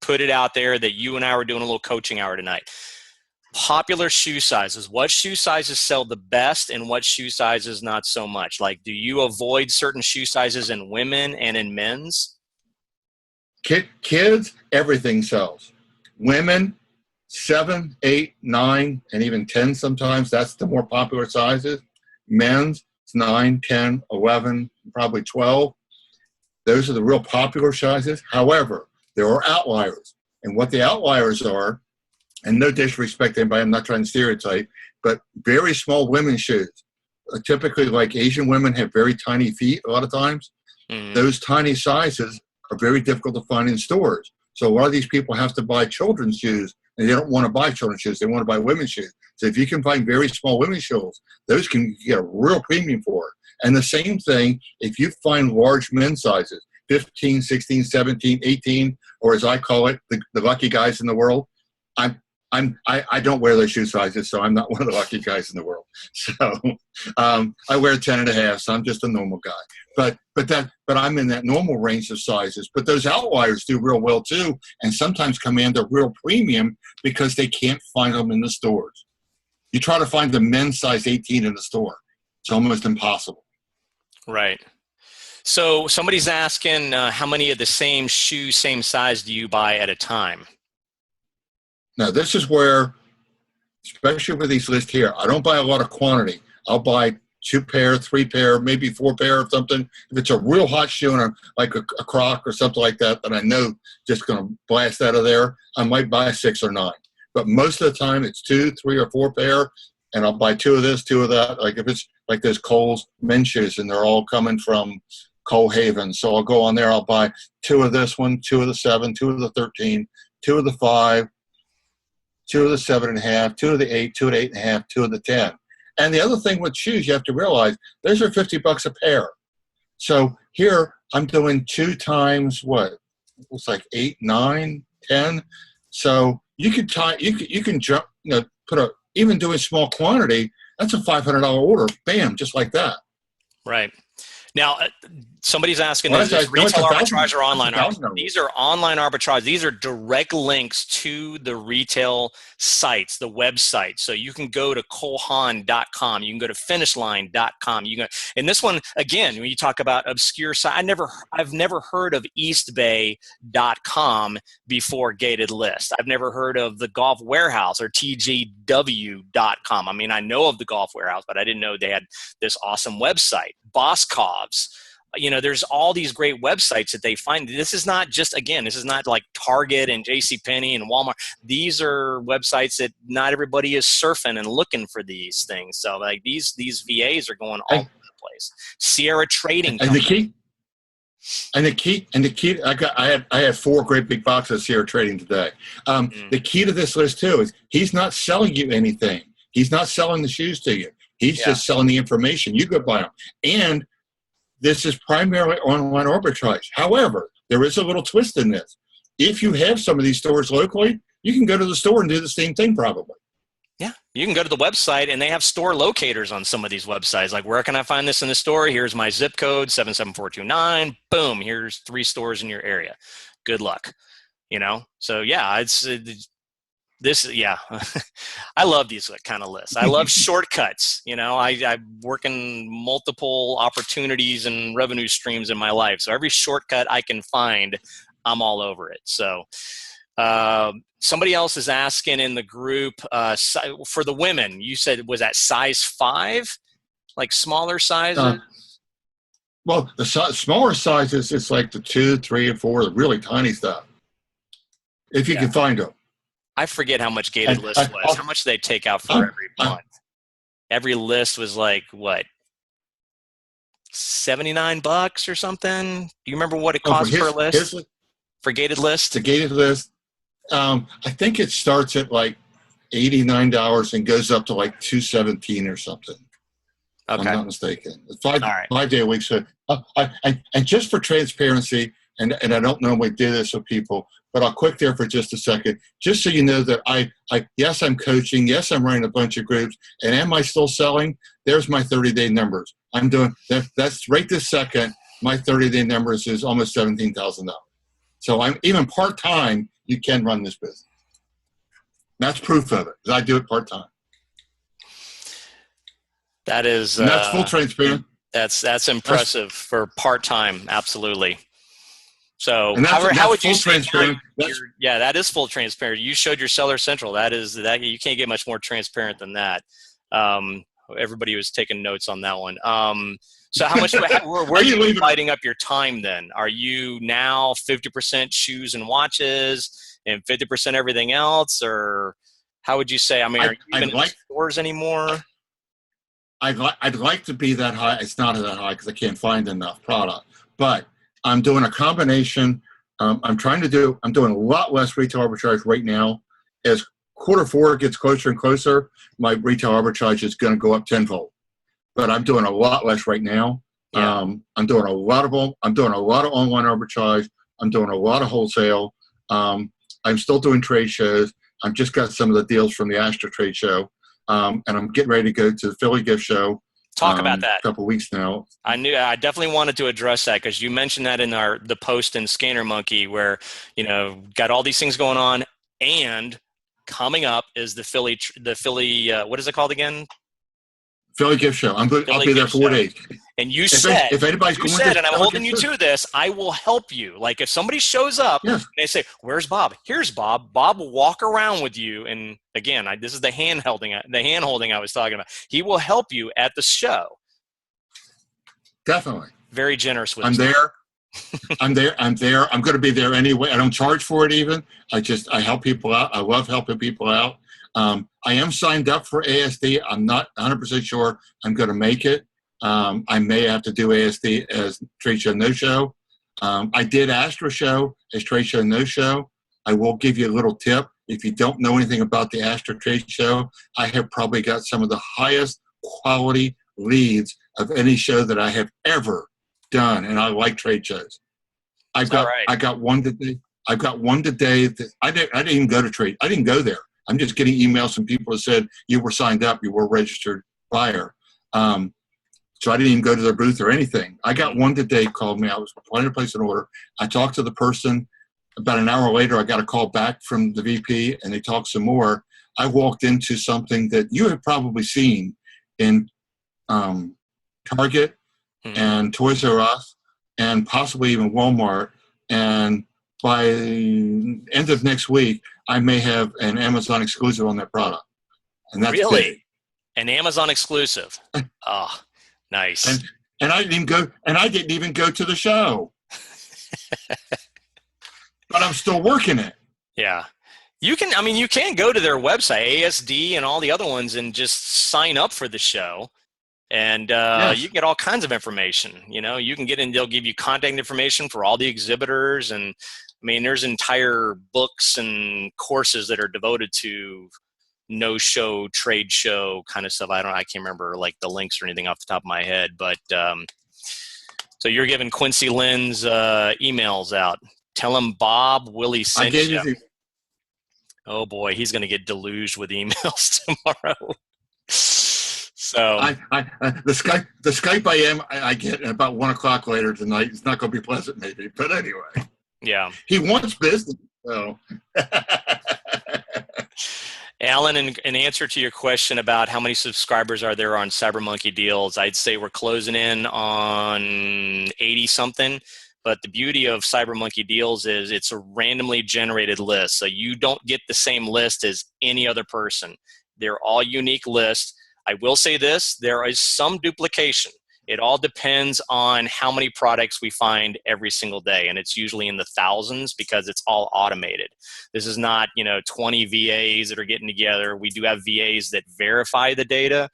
put it out there that you and I were doing a little coaching hour tonight. Popular shoe sizes. What shoe sizes sell the best and what shoe sizes not so much? Like, do you avoid certain shoe sizes in women and in men's? Kids, everything sells. Women, 7, 8, 9, and even 10 sometimes. That's the more popular sizes. Men's, 9, 10, 11, probably 12. Those are the real popular sizes. However, there are outliers. And what the outliers are, and no disrespect to anybody, I'm not trying to stereotype, but very small women's shoes. Typically, like Asian women have very tiny feet a lot of times. Mm-hmm. Those tiny sizes are very difficult to find in stores. So a lot of these people have to buy children's shoes, and they don't want to buy children's shoes. They want to buy women's shoes. So if you can find very small women's shoes, those can get a real premium for. And the same thing, if you find large men's sizes, 15, 16, 17, 18, or as I call it, the lucky guys in the world, I don't wear those shoe sizes, so I'm not one of the lucky guys in the world. So I wear 10 and a half, so I'm just a normal guy. But I'm in that normal range of sizes. But those outliers do real well too, and sometimes command a real premium because they can't find them in the stores. You try to find the men's size 18 in the store, it's almost impossible. Right. So somebody's asking how many of the same shoe, same size do you buy at a time? Now, this is where, especially with these lists here, I don't buy a lot of quantity. I'll buy 2 pair, 3 pair, maybe 4 pair of something. If it's a real hot shoe and like a Croc or something like that I know just going to blast out of there, I might buy 6 or 9. But most of the time, it's 2, 3, or 4 pair, and I'll buy 2 of this, 2 of that. Like if it's like those Kohl's men's shoes, and they're all coming from Cole Haven. So I'll go on there, I'll buy 2 of this one, 2 of the 7, 2 of the 13, 2 of the 5, 2 of the 7.5, 2 of the 8, 2 of the 8.5, 2 of the 10. And the other thing with shoes, you have to realize, those are $50 a pair. So here I'm doing 2 times what? It's like 8, 9, 10. So you can jump, even doing small quantity, that's a $500 order. Bam, just like that. Right. Now, somebody's asking, is this retail arbitrage or online arbitrage? These are online arbitrage. These are direct links to the retail sites, the website. So you can go to colehaan.com. You can go to finishline.com. And this one, again, when you talk about obscure site, I've never heard of eastbay.com before Gated List. I've never heard of the Golf Warehouse or tgw.com. I mean, I know of the Golf Warehouse, but I didn't know they had this awesome website. Boscov's, there's all these great websites that they find. This is not like Target and JCPenney and Walmart. These are websites that not everybody is surfing and looking for these things. So like these VAs are going all over the place. Sierra Trading Company. The key, I had 4 great big boxes of Sierra Trading today. The key to this list too is he's not selling you anything. He's not selling the shoes to you. He's just selling the information. You go buy them. And this is primarily online arbitrage. However, there is a little twist in this. If you have some of these stores locally, you can go to the store and do the same thing probably. Yeah, you can go to the website, and they have store locators on some of these websites. Like, where can I find this in the store? Here's my zip code, 77429. Boom, here's 3 stores in your area. Good luck. So yeah, I love these kind of lists. I love shortcuts. I work in multiple opportunities and revenue streams in my life. So every shortcut I can find, I'm all over it. So somebody else is asking in the group, for the women, you said, was that size 5? Like smaller sizes? Well, the smaller sizes, it's like the 2, 3, and 4, the really tiny stuff. If you can find them. I forget how much Gated List was. How much did they take out for every month? Every list was like, what, $79 or something? Do you remember what it cost per list? For Gated List? The Gated List, I think it starts at like $89 and goes up to like $217 or something. if I'm Okay. not mistaken. It's five All right. 5 day a week. So, and just for transparency, and I don't normally do this with people, but I'll quick there for just a second, just so you know that yes, I'm coaching, yes, I'm running a bunch of groups, and am I still selling? There's my 30-day numbers. I'm doing that. That's right this second. My 30-day numbers is almost $17,000. So I'm even part-time. You can run this business. That's proof of it. I do it part-time. That is, and that's full transparency. That's impressive for part-time. Absolutely. So and that's, how would you full say transparent. yeah, that is full transparent. You showed your Seller Central. That you can't get much more transparent than that. Everybody was taking notes on that one. So how much, where are you dividing up your time then? Are you now 50% shoes and watches and 50% everything else? Or how would you say, I mean, are you even in stores anymore? I'd like to be that high. It's not that high because I can't find enough product, but I'm doing a combination. I'm doing a lot less retail arbitrage right now. As Q4 gets closer and closer, my retail arbitrage is going to go up tenfold. But I'm doing a lot less right now. Yeah. I'm doing a lot of online arbitrage. I'm doing a lot of wholesale. I'm still doing trade shows. I've just got some of the deals from the Astra trade show. And I'm getting ready to go to the Philly gift show. Talk about that. A couple of weeks now. I definitely wanted to address that because you mentioned that in the post in Scanner Monkey where, got all these things going on, and coming up is the Philly, what is it called again? Philly gift show. I'll be there 4 days. And you said, if anybody's going and I'm holding you to this, I will help you. Like if somebody shows up and they say, "Where's Bob?" Here's Bob. Bob will walk around with you. And again, this is the hand holding I was talking about. He will help you at the show. Definitely. Very generous with I'm there. I'm there. I'm going to be there anyway. I don't charge for it even. I help people out. I love helping people out. I am signed up for ASD. I'm not 100% sure I'm going to make it. I may have to do ASD as trade show, no show. I did Astra show as trade show, no show. I will give you a little tip. If you don't know anything about the Astra trade show, I have probably got some of the highest quality leads of any show that I have ever done. And I like trade shows. I got one today. I've got one today that I didn't even go to trade. I didn't go there. I'm just getting emails from people who said you were signed up, you were a registered buyer. So I didn't even go to their booth or anything. I got one today called me. I was planning to place an order. I talked to the person. About an hour later, I got a call back from the VP, and they talked some more. I walked into something that you have probably seen in Target and Toys R Us and possibly even Walmart. And by the end of next week, I may have an Amazon exclusive on that product. And that's really big. An Amazon exclusive. Oh, nice. And I didn't even go to the show. But I'm still working it. Yeah. You can go to their website, ASD and all the other ones, and just sign up for the show. And you can get all kinds of information. You can get in, they'll give you contact information for all the exhibitors. And there's entire books and courses that are devoted to no show, trade show kind of stuff. I can't remember like the links or anything off the top of my head, but so you're giving Quincy Lynn's emails out. Tell him Bob Willey sent you. Oh boy, he's going to get deluged with emails tomorrow. So the Skype I get at about 1 o'clock later tonight. It's not going to be pleasant, maybe, but anyway. Yeah. He wants business, so. Alan, in answer to your question about how many subscribers are there on Cyber Monkey Deals, I'd say we're closing in on 80 something. But the beauty of Cyber Monkey Deals is it's a randomly generated list. So you don't get the same list as any other person. They're all unique lists. I will say this, there is some duplication. It all depends on how many products we find every single day. And it's usually in the thousands because it's all automated. This is not, 20 VAs that are getting together. We do have VAs that verify the data,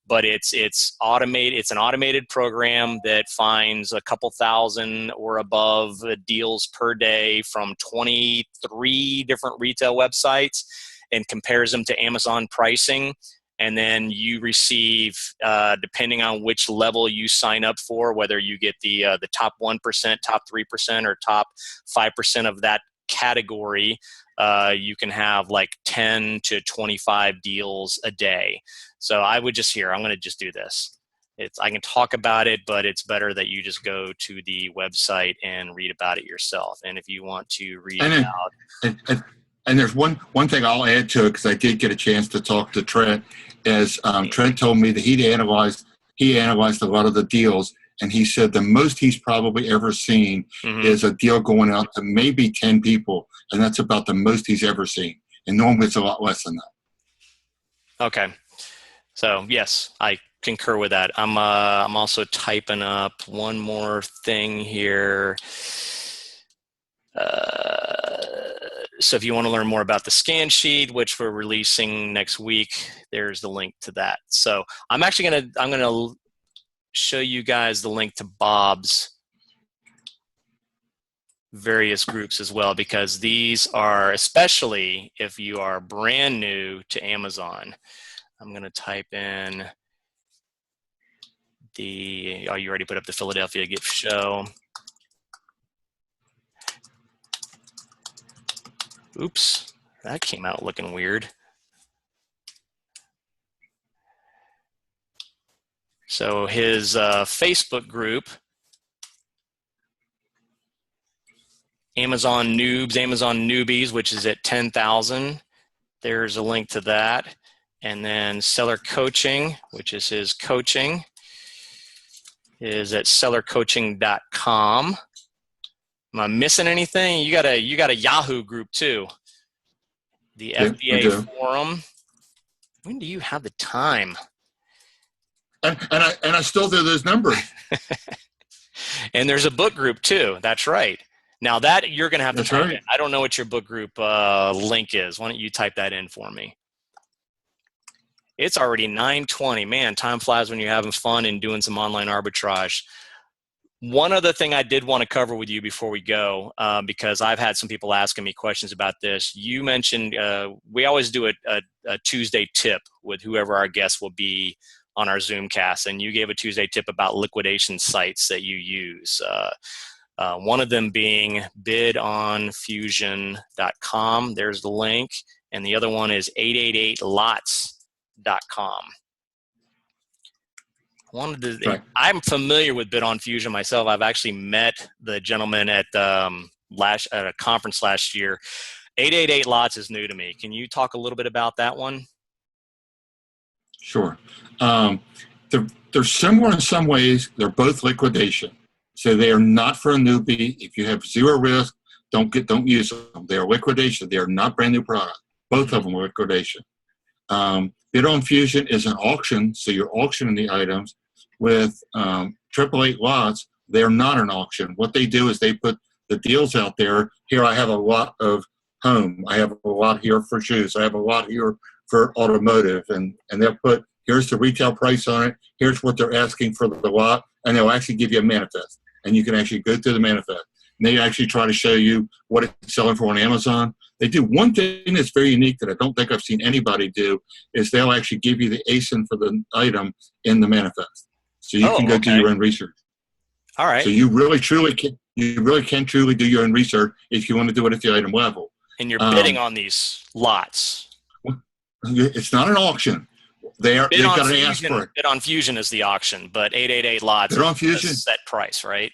but it's automated. It's an automated program that finds a couple thousand or above deals per day from 23 different retail websites and compares them to Amazon pricing. and then you receive, depending on which level you sign up for, whether you get the top 1%, top 3%, or top 5% of that category, you can have like 10 to 25 deals a day. So I would I'm going to just do this. I can talk about it, but it's better that you just go to the website and read about it yourself. And if you want to read and there's one thing I'll add to it, because I did get a chance to talk to Trent, is Trent told me that he analyzed a lot of the deals, and he said the most he's probably ever seen is a deal going out to maybe 10 people, and that's about the most he's ever seen. And normally it's a lot less than that. Okay. So yes, I concur with that. I'm also typing up one more thing here. So if you want to learn more about the scan sheet, which we're releasing next week, there's the link to that. So I'm gonna show you guys the link to Bob's various groups as well, because these are, especially if you are brand new to Amazon. I'm going to type in you already put up the Philadelphia gift show. Oops, that came out looking weird. So his Facebook group, Amazon Noobs, Amazon Newbies, which is at 10,000. There's a link to that. And then Seller Coaching, which is his coaching, is at sellercoaching.com. Am I missing anything? You got a Yahoo group too. The FBA forum. When do you have the time? And I still do those numbers. And there's a book group too. That's right. Now that you're going to have to type in. I don't know what your book group link is. Why don't you type that in for me? It's already 9:20. Man, time flies when you're having fun and doing some online arbitrage. One other thing I did want to cover with you before we go, because I've had some people asking me questions about this. You mentioned we always do a Tuesday tip with whoever our guest will be on our Zoomcast, and you gave a Tuesday tip about liquidation sites that you use. One of them being bidonfusion.com. There's the link. And the other one is 888lots.com. I'm familiar with Bid on Fusion myself. I've actually met the gentleman at a conference last year. 888 Lots is new to me. Can you talk a little bit about that one? Sure. They're similar in some ways. They're both liquidation. So they are not for a newbie. If you have zero risk, don't use them. They are liquidation. They are not brand new product. Both of them are liquidation. Bid on Fusion is an auction, so you're auctioning the items. With 888 Lots, they're not an auction. What they do is they put the deals out there. Here I have a lot of home. I have a lot here for shoes. I have a lot here for automotive. And they'll put, here's the retail price on it. Here's what they're asking for the lot. And they'll actually give you a manifest. And you can actually go through the manifest. And they actually try to show you what it's selling for on Amazon. They do one thing that's very unique that I don't think I've seen anybody do, is they'll actually give you the ASIN for the item in the manifest. So you can go do your own research. All right. So you really can truly do your own research if you want to do it at the item level. And you're bidding on these lots. It's not an auction. They've got to ask for it. Bid on Fusion is the auction, but 888 Lots Bid on Fusion is a set price, right?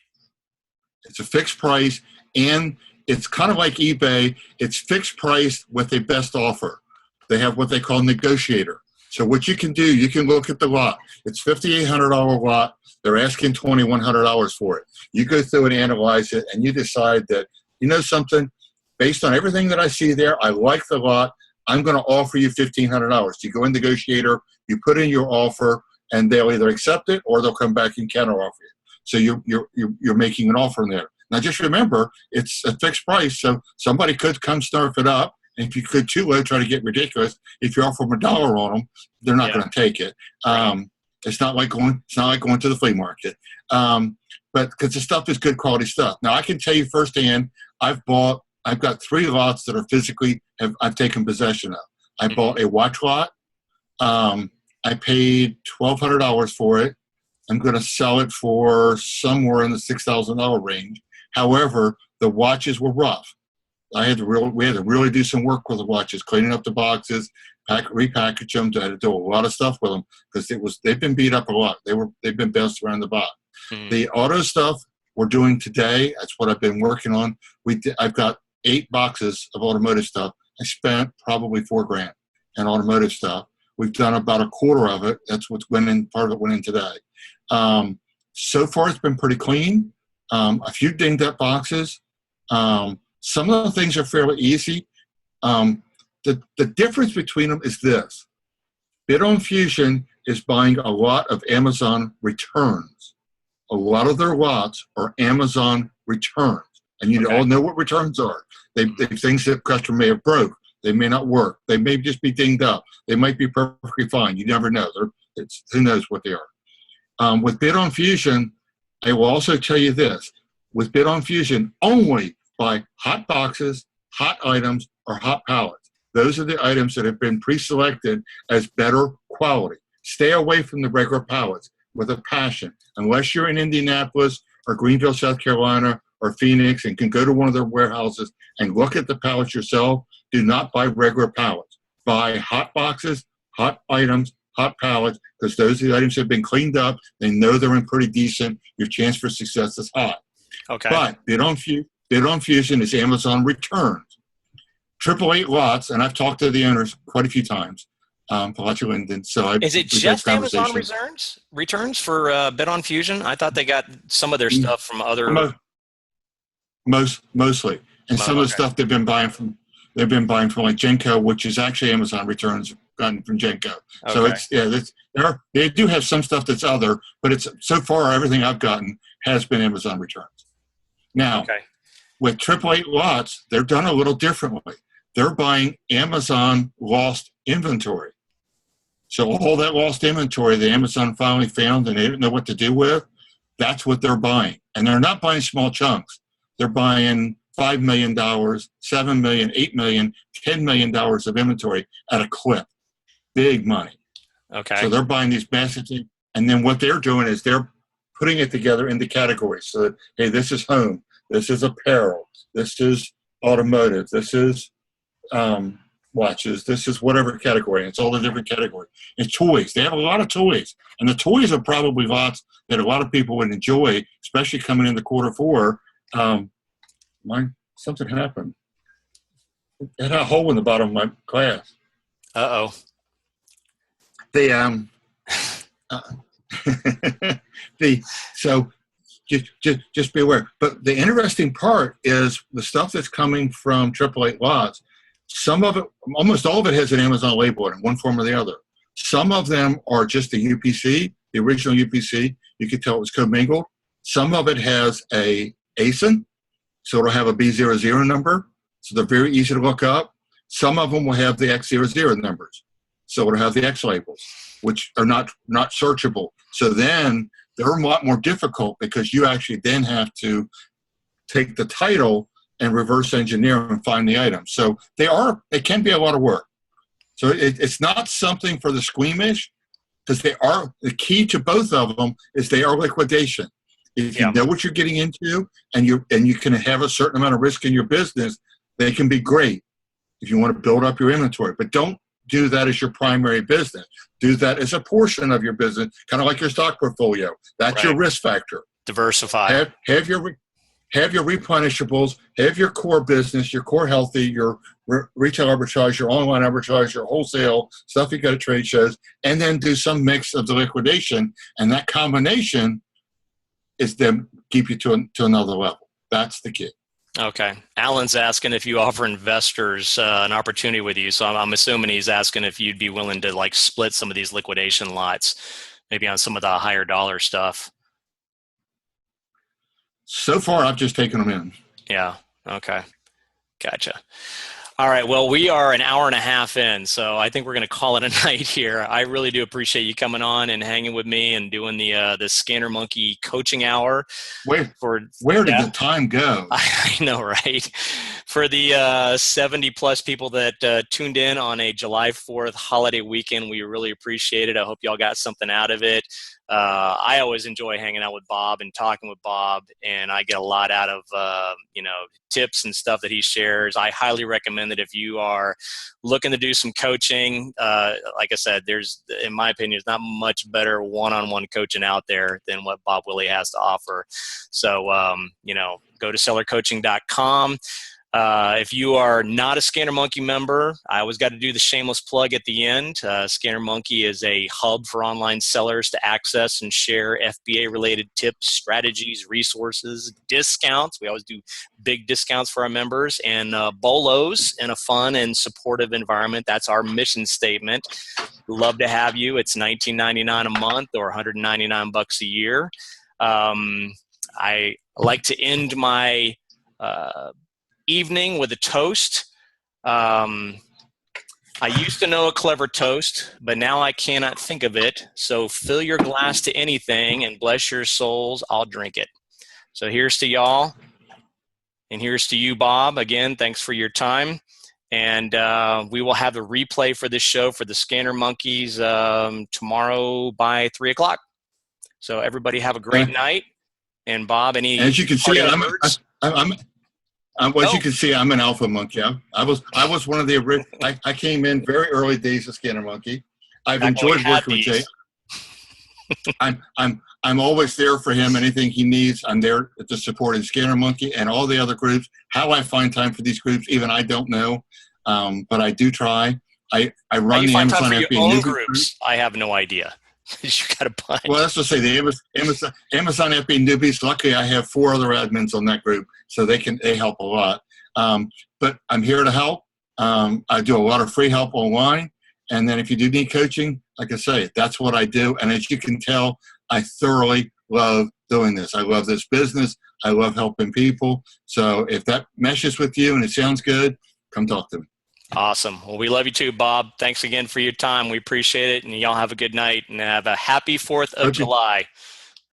It's a fixed price, and it's kind of like eBay. It's fixed price with a best offer. They have what they call negotiator. So what you can do, you can look at the lot. It's $5,800 lot. They're asking $2,100 for it. You go through and analyze it, and you decide that, you know something, based on everything that I see there, I like the lot. I'm going to offer you $1,500. You go in negotiator, you put in your offer, and they'll either accept it or they'll come back and counter offer you. So you're making an offer in there. Now just remember, it's a fixed price, so somebody could come snarf it up. And if you could too low, try to get ridiculous. If you offer them $1 on them, they're not going to take it. It's not like going to the flea market. But because the stuff is good quality stuff. Now I can tell you firsthand, I've got 3 lots that are physically I've taken possession of. I bought a watch lot, I paid $1,200 for it. I'm going to sell it for somewhere in the $6,000 range. However, the watches were rough. We had to really do some work with the watches, cleaning up the boxes, repackage them. I had to do a lot of stuff with them because they've been beat up a lot. They've been bounced around the box. The auto stuff we're doing today, that's what I've been working on. I've got 8 boxes of automotive stuff. I spent probably $4,000 in automotive stuff. We've done about a quarter of it. That's what's part of it went in today. So far, it's been pretty clean. A few dinged up boxes. Some of the things are fairly easy. The difference between them is this. Bid on Fusion is buying a lot of Amazon returns. A lot of their lots are Amazon returns. And you all know what returns are. They things that customer may have broke. They may not work. They may just be dinged up. They might be perfectly fine. You never know. Who knows what they are. With Bid on Fusion, I will also tell you this. With Bid on Fusion, only buy hot boxes, hot items, or hot pallets. Those are the items that have been pre-selected as better quality. Stay away from the regular pallets with a passion. Unless you're in Indianapolis or Greenville, South Carolina, or Phoenix and can go to one of their warehouses and look at the pallets yourself, do not buy regular pallets. Buy hot boxes, hot items, hot pallets, because those are the items that have been cleaned up. They know they're in pretty decent. Your chance for success is high. Okay. But Bid on Fusion is Amazon returns. 888 lots, and I've talked to the owners quite a few times, Palacio Linden. Is it just Amazon returns for Bid on Fusion? I thought they got some of their stuff from other. Mostly, and some of the stuff they've been buying from like Genco, which is actually Amazon returns gotten from Genco. Okay. So they do have some stuff that's other, but it's so far everything I've gotten has been Amazon returns. Now, with 888 lots, they're done a little differently. They're buying Amazon lost inventory. So all that lost inventory that Amazon finally found and they didn't know what to do with, that's what they're buying. And they're not buying small chunks. They're buying $5 million, $7 million, $8 million, $10 million of inventory at a clip. Big money. Okay. So they're buying these massive things. And then what they're doing is they're putting it together into categories. So that, hey, this is home. This is apparel. This is automotive. This is watches. This is whatever category. It's all the different categories. It's toys. They have a lot of toys. And the toys are probably lots that a lot of people would enjoy, especially coming into Q4. Something happened. It had a hole in the bottom of my glass. Uh-oh. So just be aware. But the interesting part is the stuff that's coming from 888 lots. Some of it, almost all of it, has an Amazon label in one form or the other. Some of them are just the UPC, the original UPC. You could tell it was commingled. Some of it has a ASIN, so it'll have a B00 number. So they're very easy to look up. Some of them will have the X00 numbers. So it'll have the X labels, which are not searchable. So then they're a lot more difficult because you actually then have to take the title and reverse engineer and find the items. So they can be a lot of work. So it's not something for the squeamish, because the key to both of them is they are liquidation. If you know what you're getting into and you can have a certain amount of risk in your business, they can be great if you want to build up your inventory. But don't do that as your primary business. Do that as a portion of your business, kind of like your stock portfolio. That's your risk factor. Diversify. Have your replenishables, have your core business, your core healthy, your retail arbitrage, your online arbitrage, your wholesale, stuff you got at trade shows, and then do some mix of the liquidation. And that combination is then keep you to another level. That's the key. Okay. Alan's asking if you offer investors an opportunity with you. So I'm assuming he's asking if you'd be willing to like split some of these liquidation lots, maybe on some of the higher dollar stuff. So far, I've just taken them in. Yeah. Okay. Gotcha. All right. Well, we are an hour and a half in, so I think we're going to call it a night here. I really do appreciate you coming on and hanging with me and doing the Scanner Monkey coaching hour. Where did the time go? I know, right? for the 70 plus people that tuned in on a July 4th holiday weekend, we really appreciate it. I hope y'all got something out of it. I always enjoy hanging out with Bob and talking with Bob, and I get a lot out of, tips and stuff that he shares. I highly recommend that if you are looking to do some coaching, like I said, there's, in my opinion, there's not much better one-on-one coaching out there than what Bob Willey has to offer. So, go to sellercoaching.com. If you are not a Scanner Monkey member, I always got to do the shameless plug at the end. Scanner Monkey is a hub for online sellers to access and share FBA-related tips, strategies, resources, discounts. We always do big discounts for our members, and BOLOs in a fun and supportive environment. That's our mission statement. Love to have you. It's $19.99 a month or $199 a year. I like to end my evening with a toast. I used to know a clever toast, but now I cannot think of it. So fill your glass to anything and bless your souls. I'll drink it. So here's to y'all. And here's to you, Bob. Again, thanks for your time. And we will have a replay for this show for the Scanner Monkeys tomorrow by 3 o'clock. So everybody have a great night. And Bob, any as you can see, words? You can see, I'm an alpha monkey. I was one of the original. I came in very early days of Scanner Monkey. I've enjoyed working with Jay. I'm always there for him. Anything he needs, I'm there to support in Scanner Monkey and all the other groups. How I find time for these groups, even I don't know, but I do try. I run the Amazon FBA newbie groups. I have no idea. You got a bunch. Well, that's to say the Amazon FBA newbies. Luckily, I have 4 other admins on that group, so they help a lot. But I'm here to help. I do a lot of free help online, and then if you do need coaching, like I say, that's what I do. And as you can tell, I thoroughly love doing this. I love this business. I love helping people. So if that meshes with you and it sounds good, come talk to me. Awesome. Well, we love you too, Bob. Thanks again for your time. We appreciate it. And y'all have a good night and have a happy 4th of July.